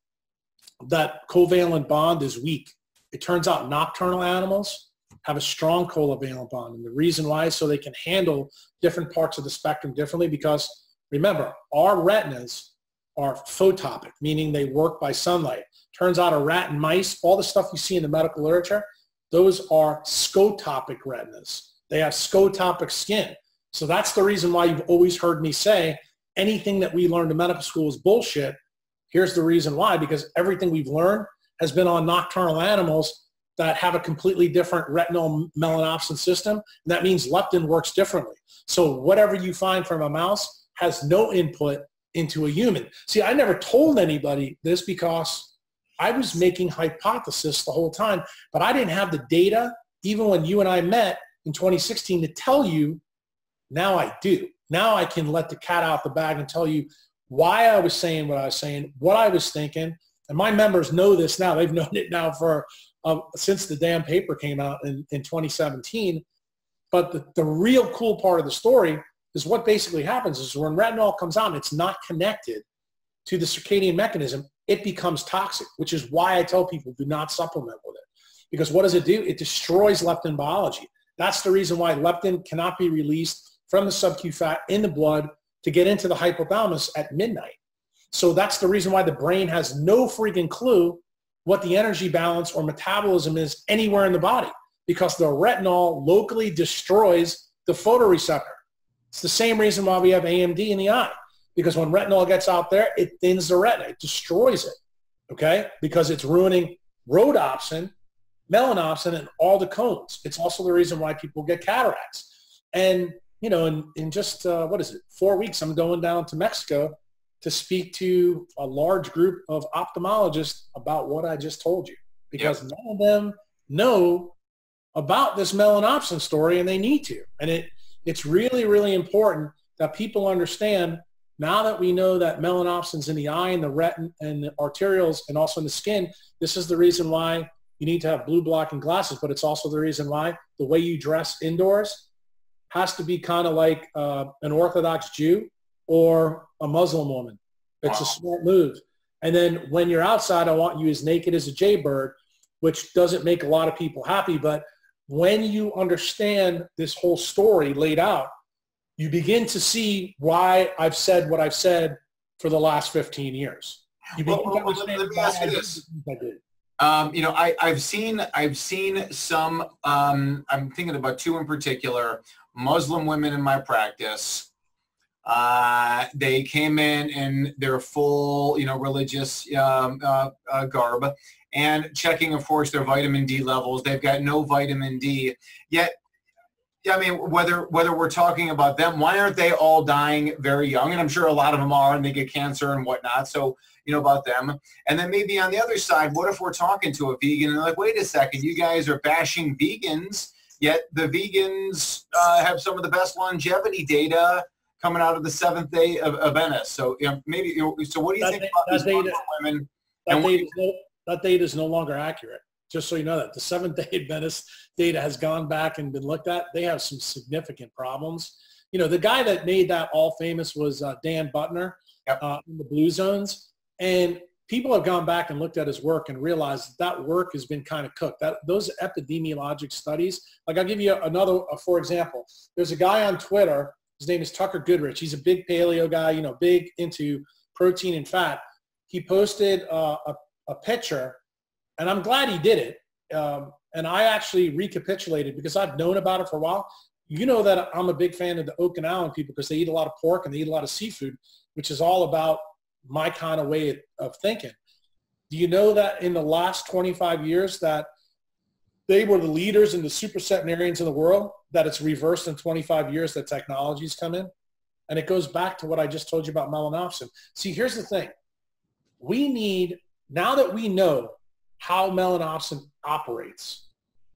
that covalent bond is weak. It turns out nocturnal animals have a strong covalent bond. And the reason why is so they can handle different parts of the spectrum differently because, remember, our retinas are photopic, meaning they work by sunlight. Turns out a rat and mice, all the stuff you see in the medical literature, those are scotopic retinas. They have scotopic skin. So that's the reason why you've always heard me say anything that we learned in medical school is bullshit. Here's the reason why, because everything we've learned has been on nocturnal animals that have a completely different retinal melanopsin system. And that means leptin works differently. So whatever you find from a mouse has no input into a human. See, I never told anybody this because I was making hypothesis the whole time, but I didn't have the data, even when you and I met in 2016, to tell you. Now I do. Now I can let the cat out the bag and tell you why I was saying what I was saying, what I was thinking. And my members know this now. They've known it now for since the damn paper came out in 2017. But the real cool part of the story is what basically happens is when retinol comes out and it's not connected to the circadian mechanism, it becomes toxic, which is why I tell people do not supplement with it. Because what does it do? It destroys leptin biology. That's the reason why leptin cannot be released from the sub-Q fat in the blood to get into the hypothalamus at midnight. So that's the reason why the brain has no freaking clue what the energy balance or metabolism is anywhere in the body because the retinol locally destroys the photoreceptor. It's the same reason why we have AMD in the eye, because when retinol gets out there, it thins the retina. It destroys it, okay? Because it's ruining rhodopsin, melanopsin, and all the cones. It's also the reason why people get cataracts. And, you know, in just, 4 weeks, I'm going down to Mexico to speak to a large group of ophthalmologists about what I just told you, because none of them know about this melanopsin story, and they need to. And it's really, really important that people understand now that we know that melanopsin's in the eye and the retina and the arterioles and also in the skin. This is the reason why you need to have blue blocking glasses, but it's also the reason why the way you dress indoors has to be kind of like an Orthodox Jew or a Muslim woman. It's a smart move. And then when you're outside, I want you as naked as a jaybird, which doesn't make a lot of people happy. But when you understand this whole story laid out, you begin to see why I've said what I've said for the last 15 years. You begin to understand let me why ask you I did this. the things I did. You know, I've seen some, I'm thinking about two in particular, Muslim women in my practice. They came in their full, you know, religious garb, and checking, of course, their vitamin D levels. They've got no vitamin D. Yet, I mean, whether we're talking about them, why aren't they all dying very young? And I'm sure a lot of them are, and they get cancer and whatnot. So, you know, about them. And then maybe on the other side, what if we're talking to a vegan and they're like, wait a second, you guys are bashing vegans, yet the vegans have some of the best longevity data coming out of the seventh day of Venice. So, you know, maybe, so what do you think about these women? That data is no longer accurate. Just so you know that. The Seventh-day Adventist data has gone back and been looked at. They have some significant problems. You know, the guy that made that all famous was Dan Butner in the Blue Zones. And people have gone back and looked at his work and realized that work has been kind of cooked. Those epidemiologic studies, like I'll give you another, for example. There's a guy on Twitter. His name is Tucker Goodrich. He's a big paleo guy, you know, big into protein and fat. He posted a picture. And I'm glad he did it. And I actually recapitulated because I've known about it for a while. You know that I'm a big fan of the Okinawan people because they eat a lot of pork and they eat a lot of seafood, which is all about my kind of way of thinking. Do you know that in the last 25 years that they were the leaders in the supercentenarians in the world, that it's reversed in 25 years that technologies come in? And it goes back to what I just told you about melanopsin. See, here's the thing. We need, now that we know how melanopsin operates,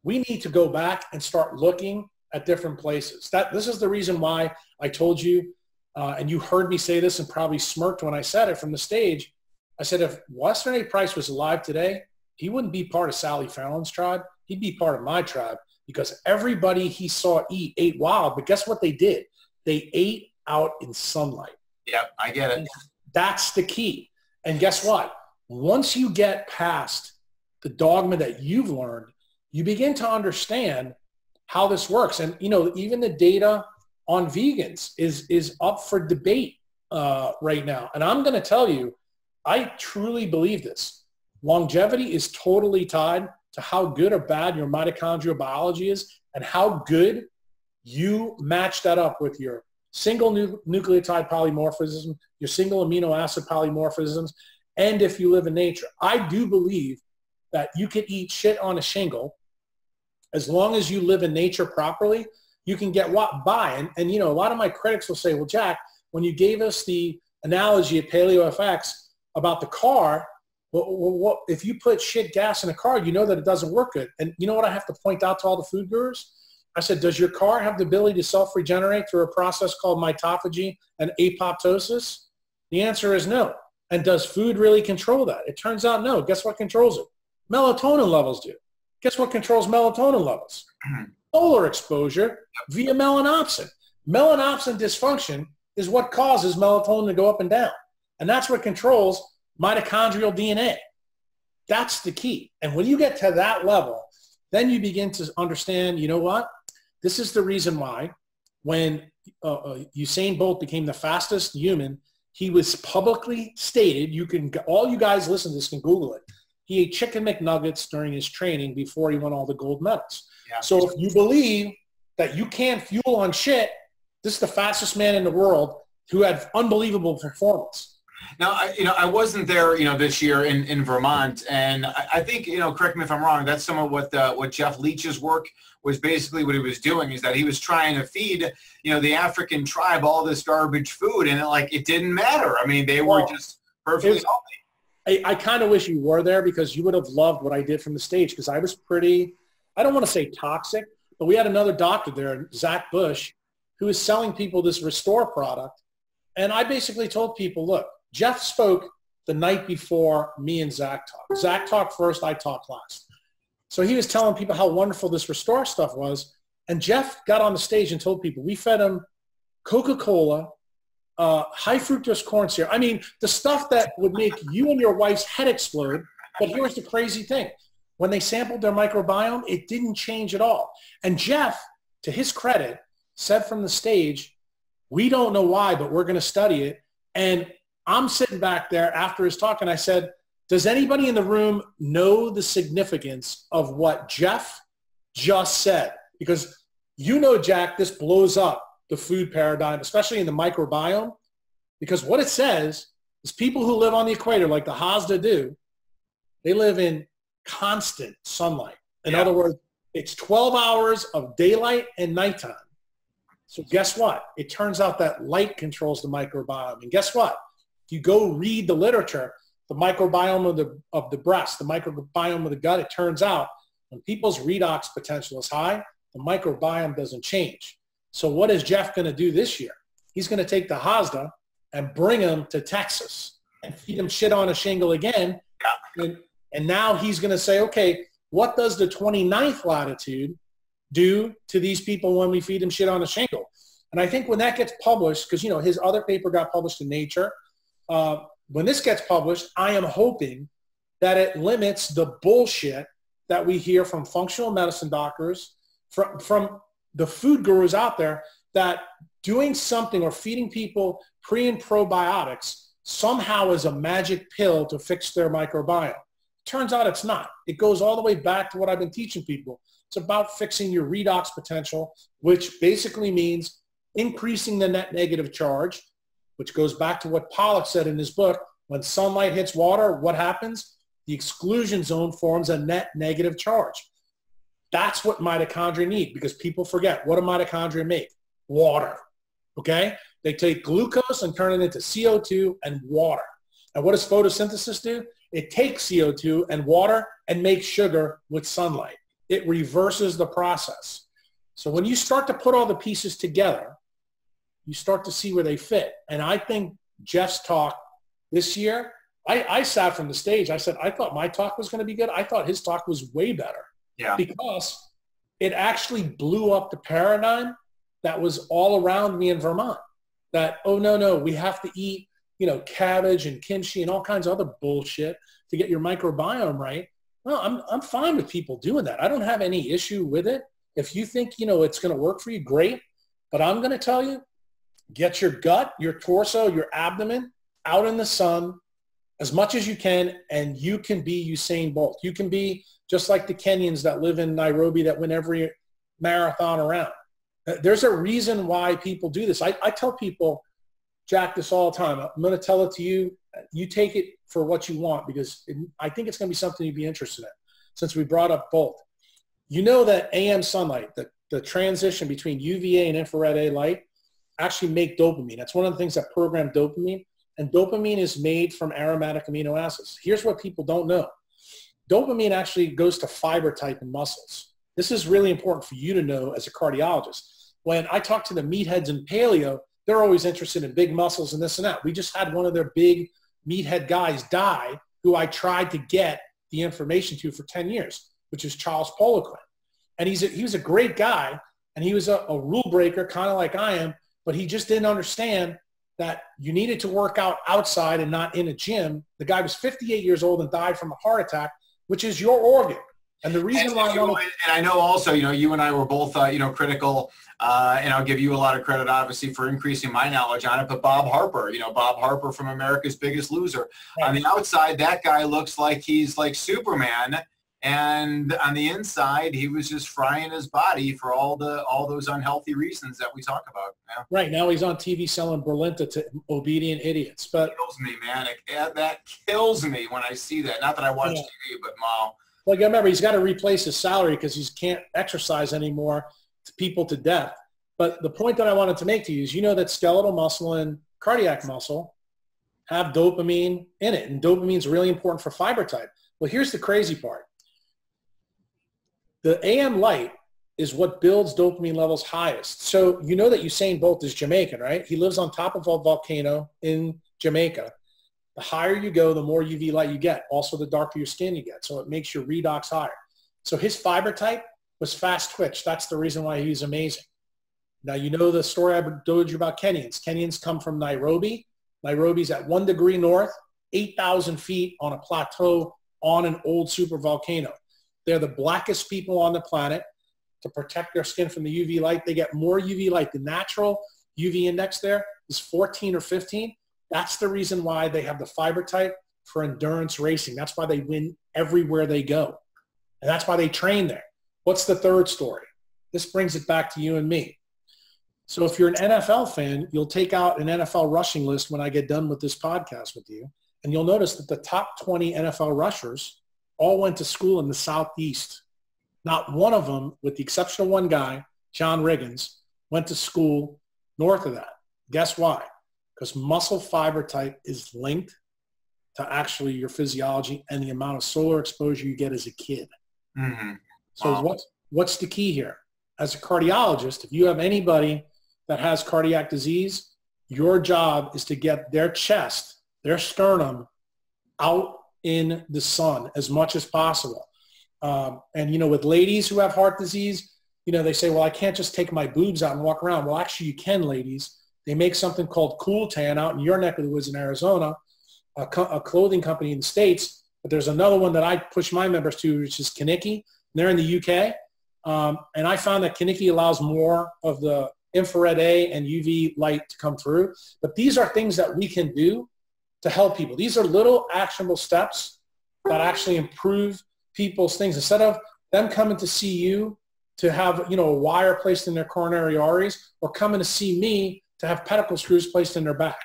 we need to go back and start looking at different places. This is the reason why I told you, and you heard me say this and probably smirked when I said it from the stage. I said, if Western A. Price was alive today, he wouldn't be part of Sally Fallon's tribe. He'd be part of my tribe because everybody he saw eat ate wild. But guess what they did? They ate out in sunlight. Yep, I get it. And that's the key. And guess what? Once you get past the dogma that you've learned, you begin to understand how this works. And, you know, even the data on vegans is up for debate right now. And I'm going to tell you, I truly believe this. Longevity is totally tied to how good or bad your mitochondrial biology is and how good you match that up with your single nucleotide polymorphism, your single amino acid polymorphisms, and if you live in nature. I do believe that you can eat shit on a shingle. As long as you live in nature properly, you can get by. And you know, a lot of my critics will say, well, Jack, when you gave us the analogy at PaleoFX about the car, well, if you put shit gas in a car, you know that it doesn't work good. And you know what I have to point out to all the food gurus? I said, does your car have the ability to self-regenerate through a process called mitophagy and apoptosis? The answer is no. And does food really control that? It turns out no. Guess what controls it? Melatonin levels do. Guess what controls melatonin levels? Solar exposure via melanopsin. Melanopsin dysfunction is what causes melatonin to go up and down. And that's what controls mitochondrial DNA. That's the key. And when you get to that level, then you begin to understand, you know what? This is the reason why when Usain Bolt became the fastest human, he was publicly stated, all you guys listen to this can Google it. He ate chicken McNuggets during his training before he won all the gold medals. Yeah. So if you believe that you can't fuel on shit, this is the fastest man in the world who had unbelievable performance. Now, I wasn't there, this year in Vermont, and I think, correct me if I'm wrong, that's some of what Jeff Leach's work was basically what he was doing, is that he was trying to feed, the African tribe all this garbage food, and it didn't matter. I mean, they were just perfectly healthy. I kind of wish you were there because you would have loved what I did from the stage because I was pretty, I don't want to say toxic, but we had another doctor there, Zach Bush, who was selling people this Restore product. And I basically told people, look, Jeff spoke the night before me and Zach talked. Zach talked first, I talked last. So he was telling people how wonderful this Restore stuff was. And Jeff got on the stage and told people, we fed him Coca-Cola, high fructose corn syrup. I mean, the stuff that would make you and your wife's head explode. But here's the crazy thing. When they sampled their microbiome, it didn't change at all. And Jeff, to his credit, said from the stage, We don't know why, but we're going to study it. And I'm sitting back there after his talk, and I said, does anybody in the room know the significance of what Jeff just said? Because you know, Jack, this blows up the food paradigm, especially in the microbiome, because what it says is people who live on the equator, like the Hazda do, they live in constant sunlight. In other words, it's 12 hours of daylight and nighttime. So guess what? It turns out that light controls the microbiome. And guess what? If you go read the literature, the microbiome of the breast, the microbiome of the gut, it turns out when people's redox potential is high, the microbiome doesn't change. So what is Jeff going to do this year? He's going to take the Hazda and bring him to Texas and feed him shit on a shingle again. And now he's going to say, okay, what does the 29th latitude do to these people when we feed them shit on a shingle? And I think when that gets published, because, you know, his other paper got published in Nature, when this gets published, I am hoping that it limits the bullshit that we hear from functional medicine doctors, from the food gurus out there, that doing something or feeding people pre and probiotics somehow is a magic pill to fix their microbiome. Turns out it's not. It goes all the way back to what I've been teaching people. It's about fixing your redox potential, which basically means increasing the net negative charge, which goes back to what Pollack said in his book. When sunlight hits water, what happens? The exclusion zone forms a net negative charge. That's what mitochondria need, because people forget, what do mitochondria make? Water, okay? They take glucose and turn it into CO2 and water. And what does photosynthesis do? It takes CO2 and water and makes sugar with sunlight. It reverses the process. So when you start to put all the pieces together, you start to see where they fit. And I think Jeff's talk this year, I sat from the stage. I said, I thought my talk was going to be good. I thought his talk was way better. Yeah. Because it actually blew up the paradigm that was all around me in Vermont. That, oh, no, we have to eat, you know, cabbage and kimchi and all kinds of other bullshit to get your microbiome right. Well, I'm fine with people doing that. I don't have any issue with it. If you think, you know, it's going to work for you, great. But I'm going to tell you, get your gut, your torso, your abdomen out in the sun as much as you can, and you can be Usain Bolt. You can be just like the Kenyans that live in Nairobi that win every marathon around. There's a reason why people do this. I tell people, Jack, this all the time. I'm going to tell it to you. You take it for what you want, because I think it's going to be something you'd be interested in, since we brought up Bolt. You know that AM sunlight, the transition between UVA and infrared A light, actually make dopamine. That's one of the things that program dopamine. And dopamine is made from aromatic amino acids. Here's what people don't know. Dopamine actually goes to fiber type in muscles. This is really important for you to know as a cardiologist. When I talk to the meatheads in paleo, they're always interested in big muscles and this and that. We just had one of their big meathead guys die, who I tried to get the information to for 10 years, which is Charles Poliquin. And he was a great guy, and he was a rule breaker, kind of like I am, but he just didn't understand that you needed to work out outside and not in a gym. The guy was 58 years old and died from a heart attack, which is your organ. And the reason why and I know also, you know, you and I were both, you know, critical, and I'll give you a lot of credit, obviously, for increasing my knowledge on it. But Bob Harper, you know, Bob Harper from America's Biggest Loser. Right. On the outside, that guy looks like he's like Superman. And on the inside, he was just frying his body for all those unhealthy reasons that we talk about. Yeah. Right. Now he's on TV selling Berlinta to obedient idiots. But it kills me, man. That kills me when I see that. Not that I watch TV, but wow. Well, remember, he's got to replace his salary because he can't exercise anymore to people to death. But the point that I wanted to make to you is, you know that skeletal muscle and cardiac muscle have dopamine in it. And dopamine is really important for fiber type. Well, here's the crazy part. The AM light is what builds dopamine levels highest. So you know that Usain Bolt is Jamaican, right? He lives on top of a volcano in Jamaica. The higher you go, the more UV light you get. Also, the darker your skin you get. So it makes your redox higher. So his fiber type was fast twitch. That's the reason why he's amazing. Now, you know the story I told you about Kenyans. Kenyans come from Nairobi. Nairobi's at 1 degree north, 8,000 feet on a plateau on an old super volcano. They're the blackest people on the planet. To protect their skin from the UV light, they get more UV light. The natural UV index there is 14 or 15. That's the reason why they have the fiber type for endurance racing. That's why they win everywhere they go. And that's why they train there. What's the third story? This brings it back to you and me. So if you're an NFL fan, you'll take out an NFL rushing list when I get done with this podcast with you. And you'll notice that the top 20 NFL rushers all went to school in the Southeast. Not one of them, with the exception of one guy, John Riggins, went to school north of that. Guess why? Because muscle fiber type is linked to actually your physiology and the amount of solar exposure you get as a kid. Mm-hmm. So what's the key here? As a cardiologist, if you have anybody that has cardiac disease, your job is to get their chest, their sternum out in the sun as much as possible. And, you know, with ladies who have heart disease, you know, they say, well, I can't just take my boobs out and walk around. Well, actually you can, ladies. They make something called Cool Tan out in your neck of the woods in Arizona, a clothing company in the States. But there's another one that I push my members to, which is Kaniki. They're in the UK. And I found that Kaniki allows more of the infrared A and UV light to come through. But these are things that we can do to help people. These are little actionable steps that actually improve people's things. Instead of them coming to see you to have, you know, a wire placed in their coronary arteries, or coming to see me to have pedicle screws placed in their back.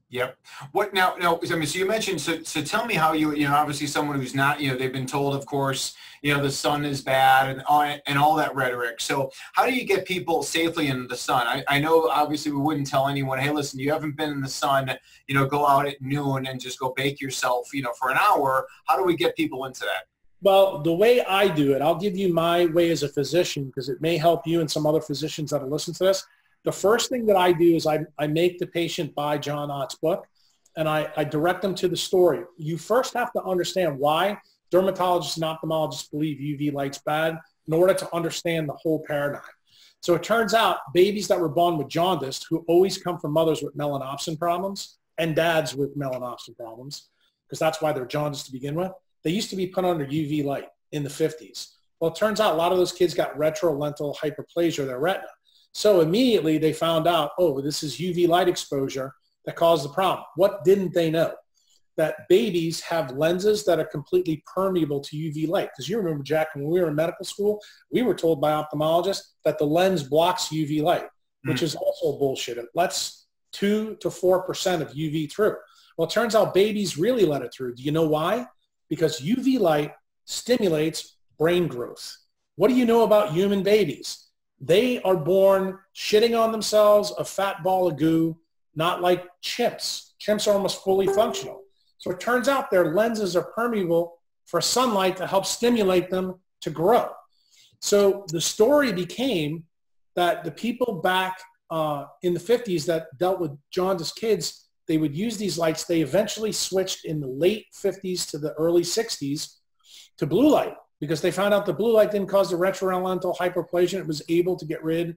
Yep. What now? I mean, so you mentioned, so tell me how you know, obviously someone who's not, you know, they've been told, of course, you know, the sun is bad and all that rhetoric. So how do you get people safely in the sun? I know obviously we wouldn't tell anyone, hey, listen, you haven't been in the sun, you know, go out at noon and just go bake yourself, you know, for an hour. How do we get people into that? Well, the way I do it, I'll give you my way as a physician, because it may help you and some other physicians that will listen to this. The first thing that I do is I make the patient buy John Ott's book, and I direct them to the story. You first have to understand why dermatologists and ophthalmologists believe UV light's bad in order to understand the whole paradigm. So it turns out babies that were born with jaundice, who always come from mothers with melanopsin problems and dads with melanopsin problems, because that's why they're jaundiced to begin with, they used to be put under UV light in the 50s. Well, it turns out a lot of those kids got retrolental hyperplasia of their retina. So immediately they found out, oh, this is UV light exposure that caused the problem. What didn't they know? That babies have lenses that are completely permeable to UV light. Because you remember, Jack, when we were in medical school, we were told by ophthalmologists that the lens blocks UV light, which is also bullshit. It lets 2 to 4% of UV through. Well, it turns out babies really let it through. Do you know why? Because UV light stimulates brain growth. What do you know about human babies? They are born shitting on themselves, a fat ball of goo, not like chimps. Chimps are almost fully functional. So it turns out their lenses are permeable for sunlight to help stimulate them to grow. So the story became that the people back in the 50s that dealt with jaundiced kids, they would use these lights. They eventually switched in the late 50s to the early 60s to blue light, because they found out the blue light didn't cause the retrolental hyperplasia. It was able to get rid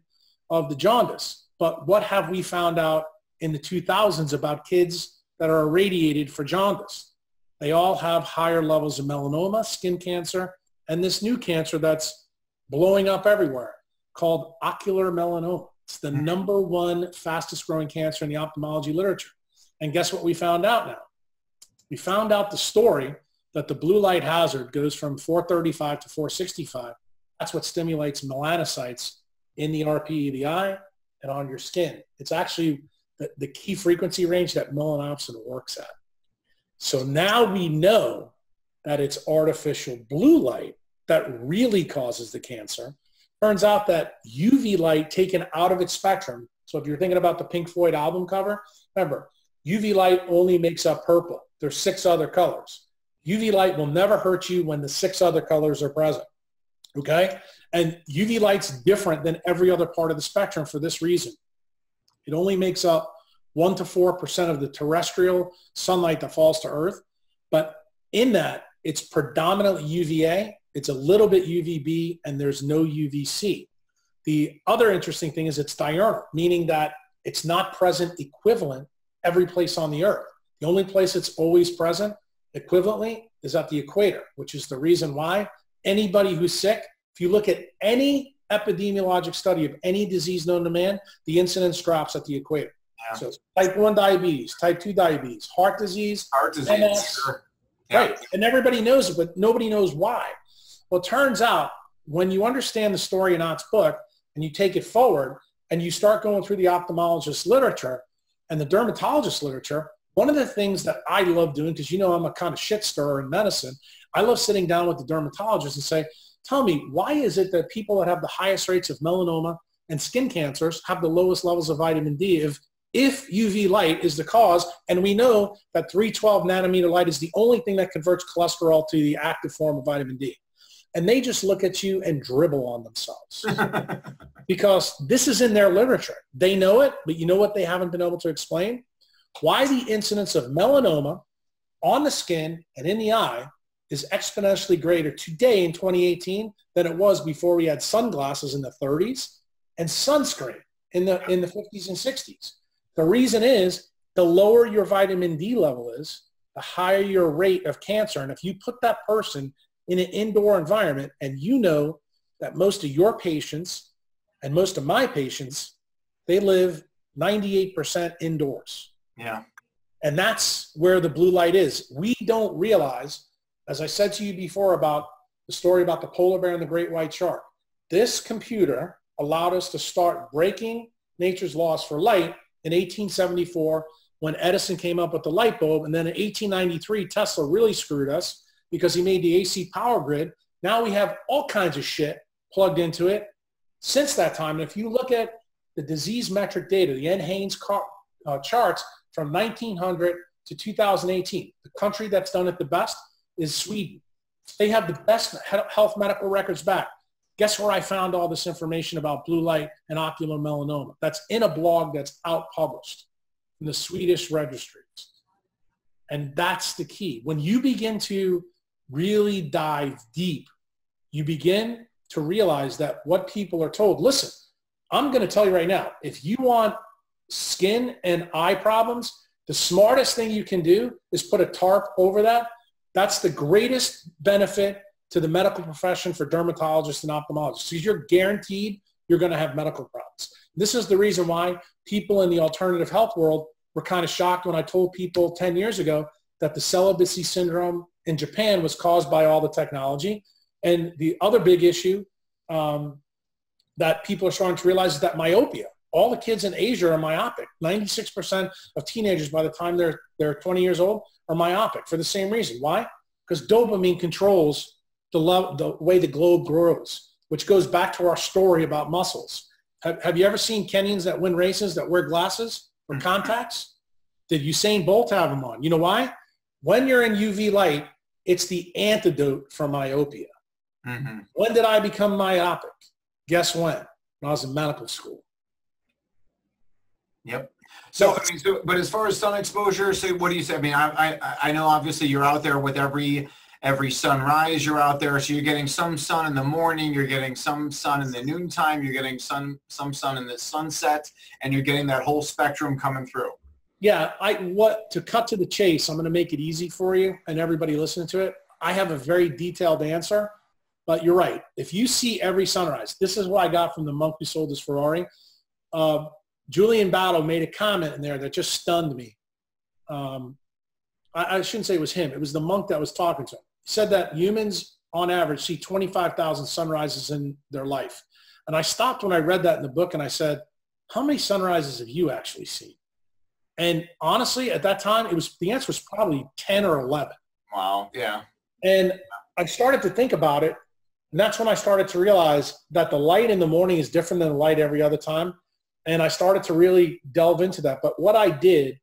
of the jaundice. But what have we found out in the 2000s about kids that are irradiated for jaundice? They all have higher levels of melanoma, skin cancer, and this new cancer that's blowing up everywhere called ocular melanoma. It's the number one fastest growing cancer in the ophthalmology literature. And guess what we found out now? We found out the story that the blue light hazard goes from 435 to 465. That's what stimulates melanocytes in the RPE of the eye and on your skin. It's actually the key frequency range that melanopsin works at. So now we know that it's artificial blue light that really causes the cancer. Turns out that UV light taken out of its spectrum. So if you're thinking about the Pink Floyd album cover, remember, UV light only makes up purple. There's 6 other colors. UV light will never hurt you when the 6 other colors are present, okay? And UV light's different than every other part of the spectrum for this reason. It only makes up 1 to 4% of the terrestrial sunlight that falls to Earth, but in that, it's predominantly UVA, it's a little bit UVB, and there's no UVC. The other interesting thing is it's diurnal, meaning that it's not present equivalent every place on the Earth. The only place it's always present equivalently is at the equator, which is the reason why anybody who's sick, if you look at any epidemiologic study of any disease known to man, the incidence drops at the equator. Yeah. So type 1 diabetes, type 2 diabetes, heart disease, MS, sure. Yeah. right? And everybody knows it, but nobody knows why. Well, it turns out when you understand the story in Ott's book and you take it forward and you start going through the ophthalmologist literature and the dermatologist literature, one of the things that I love doing, because you know I'm a kind of shit stirrer in medicine, I love sitting down with the dermatologist and say, tell me, why is it that people that have the highest rates of melanoma and skin cancers have the lowest levels of vitamin D if UV light is the cause? And we know that 312 nanometer light is the only thing that converts cholesterol to the active form of vitamin D. And they just look at you and dribble on themselves because this is in their literature. They know it, but you know what they haven't been able to explain? Why the incidence of melanoma on the skin and in the eye is exponentially greater today in 2018 than it was before we had sunglasses in the 30s and sunscreen in the 50s and 60s. The reason is the lower your vitamin D level is, the higher your rate of cancer. And if you put that person in an indoor environment and you know that most of your patients and most of my patients, they live 98% indoors. Yeah. And that's where the blue light is. We don't realize, as I said to you before about the story about the polar bear and the great white shark, this computer allowed us to start breaking nature's laws for light in 1874 when Edison came up with the light bulb. And then in 1893, Tesla really screwed us because he made the AC power grid. Now we have all kinds of shit plugged into it since that time. And if you look at the disease metric data, the NHANES charts from 1900 to 2018, the country that's done it the best is Sweden. They have the best health medical records back. Guess where I found all this information about blue light and ocular melanoma? That's in a blog that's out published in the Swedish registries. And that's the key. When you begin to really dive deep, you begin to realize that what people are told, listen, I'm going to tell you right now, if you want skin and eye problems, the smartest thing you can do is put a tarp over that. That's the greatest benefit to the medical profession for dermatologists and ophthalmologists. So you're guaranteed you're going to have medical problems. This is the reason why people in the alternative health world were kind of shocked when I told people 10 years ago that the celibacy syndrome in Japan was caused by all the technology. And the other big issue that people are starting to realize is that myopia. All the kids in Asia are myopic. 96% of teenagers by the time they're 20 years old are myopic for the same reason. Why? Because dopamine controls the way the globe grows, which goes back to our story about muscles. Have you ever seen Kenyans that win races that wear glasses or contacts? Did Usain Bolt have them on? You know why? When you're in UV light, it's the antidote for myopia. Mm-hmm. When did I become myopic? Guess when? When I was in medical school. Yep. So, I mean, but as far as sun exposure, so what do you say? I mean, I know obviously you're out there with every sunrise, you're out there, so you're getting some sun in the morning, you're getting some sun in the noontime, you're getting some sun in the sunset, and you're getting that whole spectrum coming through. Yeah, to cut to the chase, I'm going to make it easy for you and everybody listening to it. I have a very detailed answer, but you're right. If you see every sunrise, this is what I got from the monk who sold his Ferrari. Julian Battle made a comment in there that just stunned me. I shouldn't say it was him. It was the monk that was talking to him. He said that humans, on average, see 25,000 sunrises in their life. And I stopped when I read that in the book, and I said, how many sunrises have you actually seen? And honestly, at that time, the answer was probably 10 or 11. Wow, yeah. And I started to think about it, and that's when I started to realize that the light in the morning is different than the light every other time. And I started to really delve into that. But what I did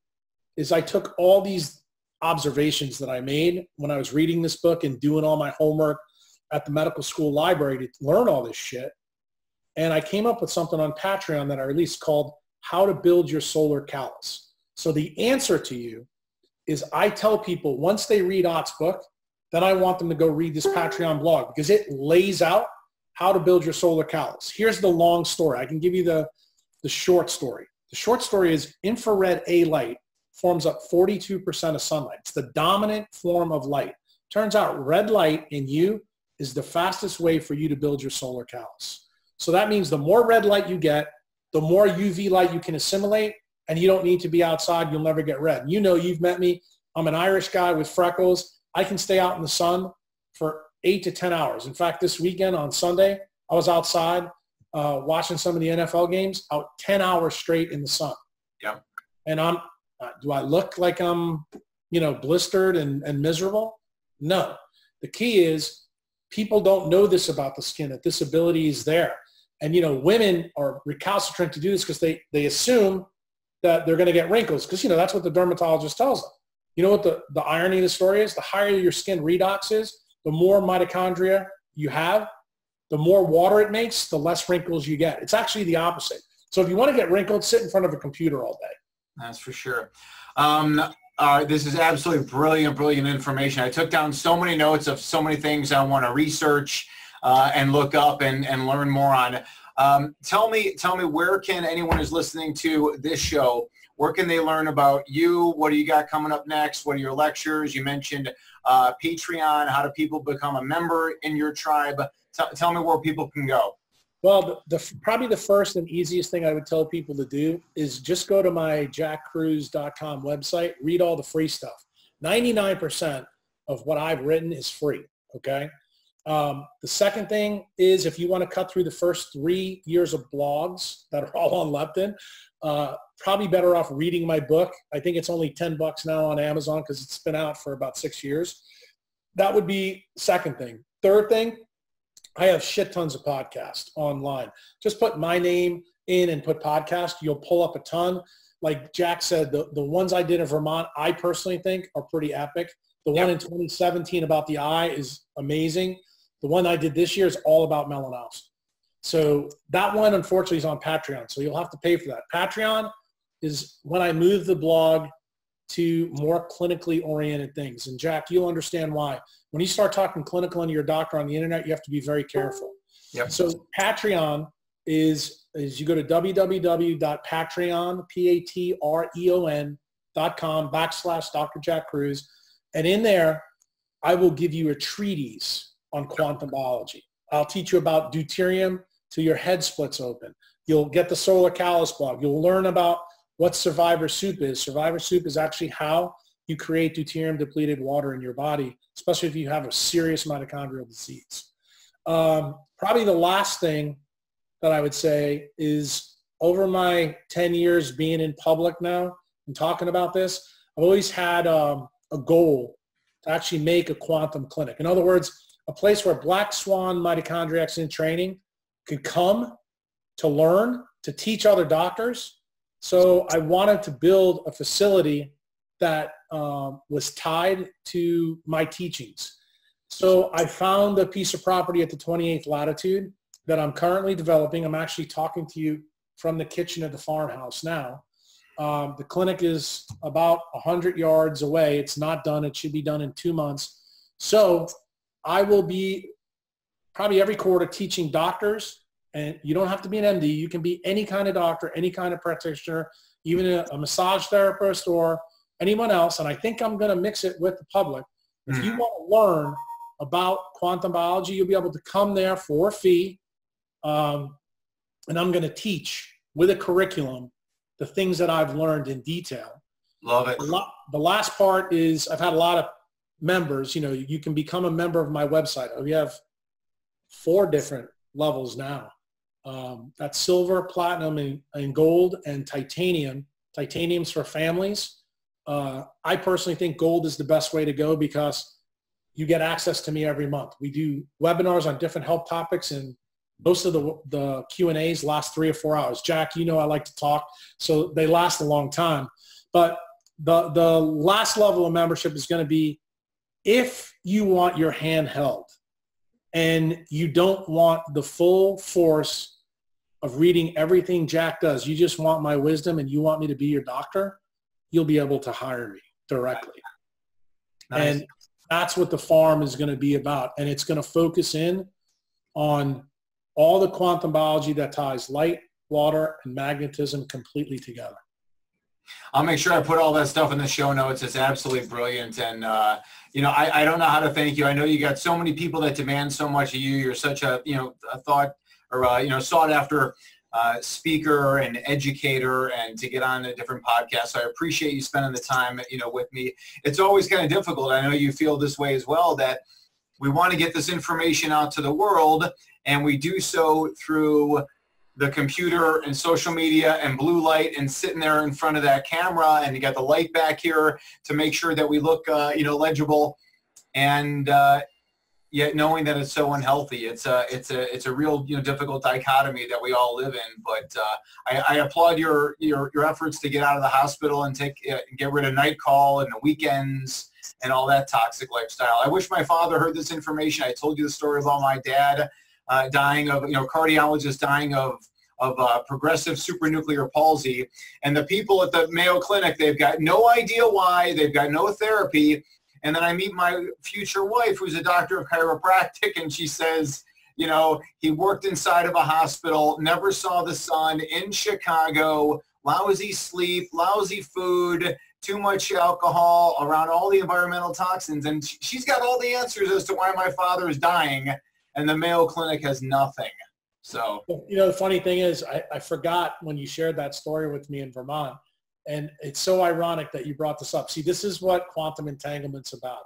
is I took all these observations that I made when I was reading this book and doing all my homework at the medical school library to learn all this shit. And I came up with something on Patreon that I released called How to Build Your Solar Callus. So the answer to you is I tell people once they read Ott's book, then I want them to go read this Patreon blog because it lays out how to build your solar callus. Here's the long story. I can give you the short story. The short story is infrared A light forms up 42% of sunlight. It's the dominant form of light. Turns out red light in you is the fastest way for you to build your solar callus. So that means the more red light you get, the more UV light you can assimilate, and you don't need to be outside. You'll never get red. You know, you've met me. I'm an Irish guy with freckles. I can stay out in the sun for 8 to 10 hours. In fact, this weekend on Sunday, I was outside watching some of the NFL games out 10 hours straight in the sun. Yeah. And do I look like I'm, blistered and miserable? No. The key is people don't know this about the skin, that this ability is there. And, women are recalcitrant to do this because they assume that they're going to get wrinkles because, that's what the dermatologist tells them. You know what the irony of the story is? The higher your skin redox is, the more mitochondria you have, the more water it makes, the less wrinkles you get. It's actually the opposite. So if you want to get wrinkled, sit in front of a computer all day. That's for sure. This is absolutely brilliant information. I took down so many notes of so many things I want to research and look up and learn more on. Tell me, where can anyone who's listening to this show, where can they learn about you? What do you got coming up next? What are your lectures? You mentioned Patreon. How do people become a member in your tribe? Tell me where people can go. Well, probably the first and easiest thing I would tell people to do is just go to my jackkruse.com website, read all the free stuff. 99% of what I've written is free, okay? The second thing is if you want to cut through the first 3 years of blogs that are all on leptin, probably better off reading my book. I think it's only $10 now on Amazon because it's been out for about 6 years. That would be second thing. Third thing, I have shit tons of podcasts online. Just put my name in and put podcast. You'll pull up a ton. Like Jack said, the ones I did in Vermont, I personally think are pretty epic. The one in 2017 about the eye is amazing. The one I did this year is all about melanosis. So that one, unfortunately, is on Patreon. So you'll have to pay for that. Patreon is when I move the blog to more clinically oriented things. And Jack, you'll understand why. When you start talking clinical into your doctor on the internet, you have to be very careful. Yep. So Patreon is you go to www.patreon.com/Dr. Jack Kruse. And in there, I will give you a treatise on quantum biology. I'll teach you about deuterium till your head splits open. You'll get the solar callus blog. You'll learn about what survivor soup is. Survivor soup is actually how you create deuterium-depleted water in your body, especially if you have a serious mitochondrial disease. Probably the last thing that I would say is over my 10 years being in public now and talking about this, I've always had a goal to actually make a quantum clinic. In other words, a place where black swan mitochondriacs in training could come to learn, to teach other doctors. So I wanted to build a facility that was tied to my teachings. So I found a piece of property at the 28th latitude that I'm currently developing. I'm actually talking to you from the kitchen of the farmhouse now. The clinic is about 100 yards away. It's not done. It should be done in 2 months. So I will be probably every quarter teaching doctors, and you don't have to be an MD. You can be any kind of doctor, any kind of practitioner, even a massage therapist or anyone else. And I think I'm going to mix it with the public. If you want to learn about quantum biology, you'll be able to come there for a fee. And I'm going to teach with a curriculum the things that I've learned in detail. Love it. The last part is I've had a lot of members. You can become a member of my website. We have 4 different levels now. That's silver, platinum, and gold, and titanium. Titanium's for families. I personally think gold is the best way to go because you get access to me every month. We do webinars on different health topics, and most of the Q&As last 3 or 4 hours. Jack, I like to talk, so they last a long time. But the last level of membership is going to be if you want your hand held and you don't want the full force of reading everything Jack does, you just want my wisdom and you want me to be your doctor, you'll be able to hire me directly. Nice. And that's what the farm is going to be about. And it's going to focus in on all the quantum biology that ties light, water, and magnetism completely together. I'll make sure I put all that stuff in the show notes. It's absolutely brilliant. And, I don't know how to thank you. I know you got so many people that demand so much of you. You're such a thought sought after speaker and educator, and to get on a different podcast. So I appreciate you spending the time, with me. It's always kind of difficult. I know you feel this way as well, that we want to get this information out to the world, and we do so through the computer and social media and blue light and sitting there in front of that camera, and you got the light back here to make sure that we look, legible, and yet knowing that it's so unhealthy. It's a real, difficult dichotomy that we all live in. But I applaud your efforts to get out of the hospital and get rid of night call and the weekends and all that toxic lifestyle. I wish my father heard this information. I told you the story about my dad dying of, cardiologist dying of progressive supranuclear palsy. And the people at the Mayo Clinic, they've got no idea why, they've got no therapy. And then I meet my future wife, who's a doctor of chiropractic, and she says, he worked inside of a hospital, never saw the sun, in Chicago, lousy sleep, lousy food, too much alcohol, around all the environmental toxins. And she's got all the answers as to why my father is dying, and the Mayo Clinic has nothing. So, the funny thing is, I forgot when you shared that story with me in Vermont. And it's so ironic that you brought this up. See, this is what quantum entanglement's about.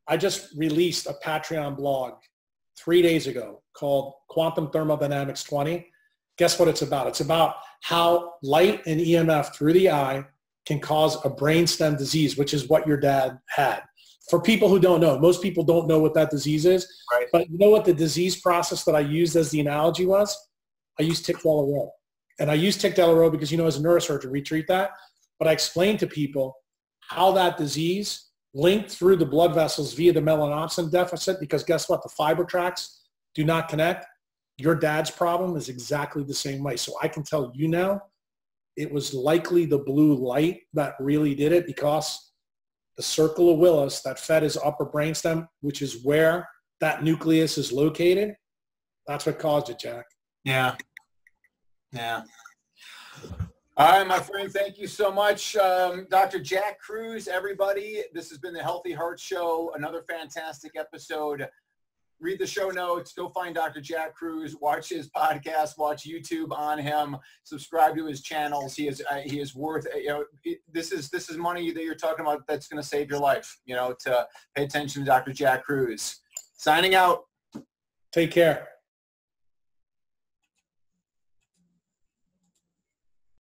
I just released a Patreon blog 3 days ago called Quantum Thermodynamics 20. Guess what it's about? It's about how light and EMF through the eye can cause a brainstem disease, which is what your dad had. For people who don't know, most people don't know what that disease is. Right. But you know what the disease process that I used as the analogy was? I used tic-del-aero. And I use tic-del-aero because, as a neurosurgeon, we treat that. But I explain to people how that disease linked through the blood vessels via the melanopsin deficit, because guess what? The fiber tracts do not connect. Your dad's problem is exactly the same way. So I can tell you now, it was likely the blue light that really did it, because the circle of Willis that fed his upper brainstem, which is where that nucleus is located, that's what caused it, Jack. Yeah. Yeah. All right, my friend, thank you so much. Dr. Jack Kruse, everybody. This has been the Healthy Heart Show, another fantastic episode. Read the show notes. Go find Dr. Jack Kruse. Watch his podcast. Watch YouTube on him. Subscribe to his channels. He is worth, this is money that you're talking about that's going to save your life, to pay attention to Dr. Jack Kruse. Signing out. Take care.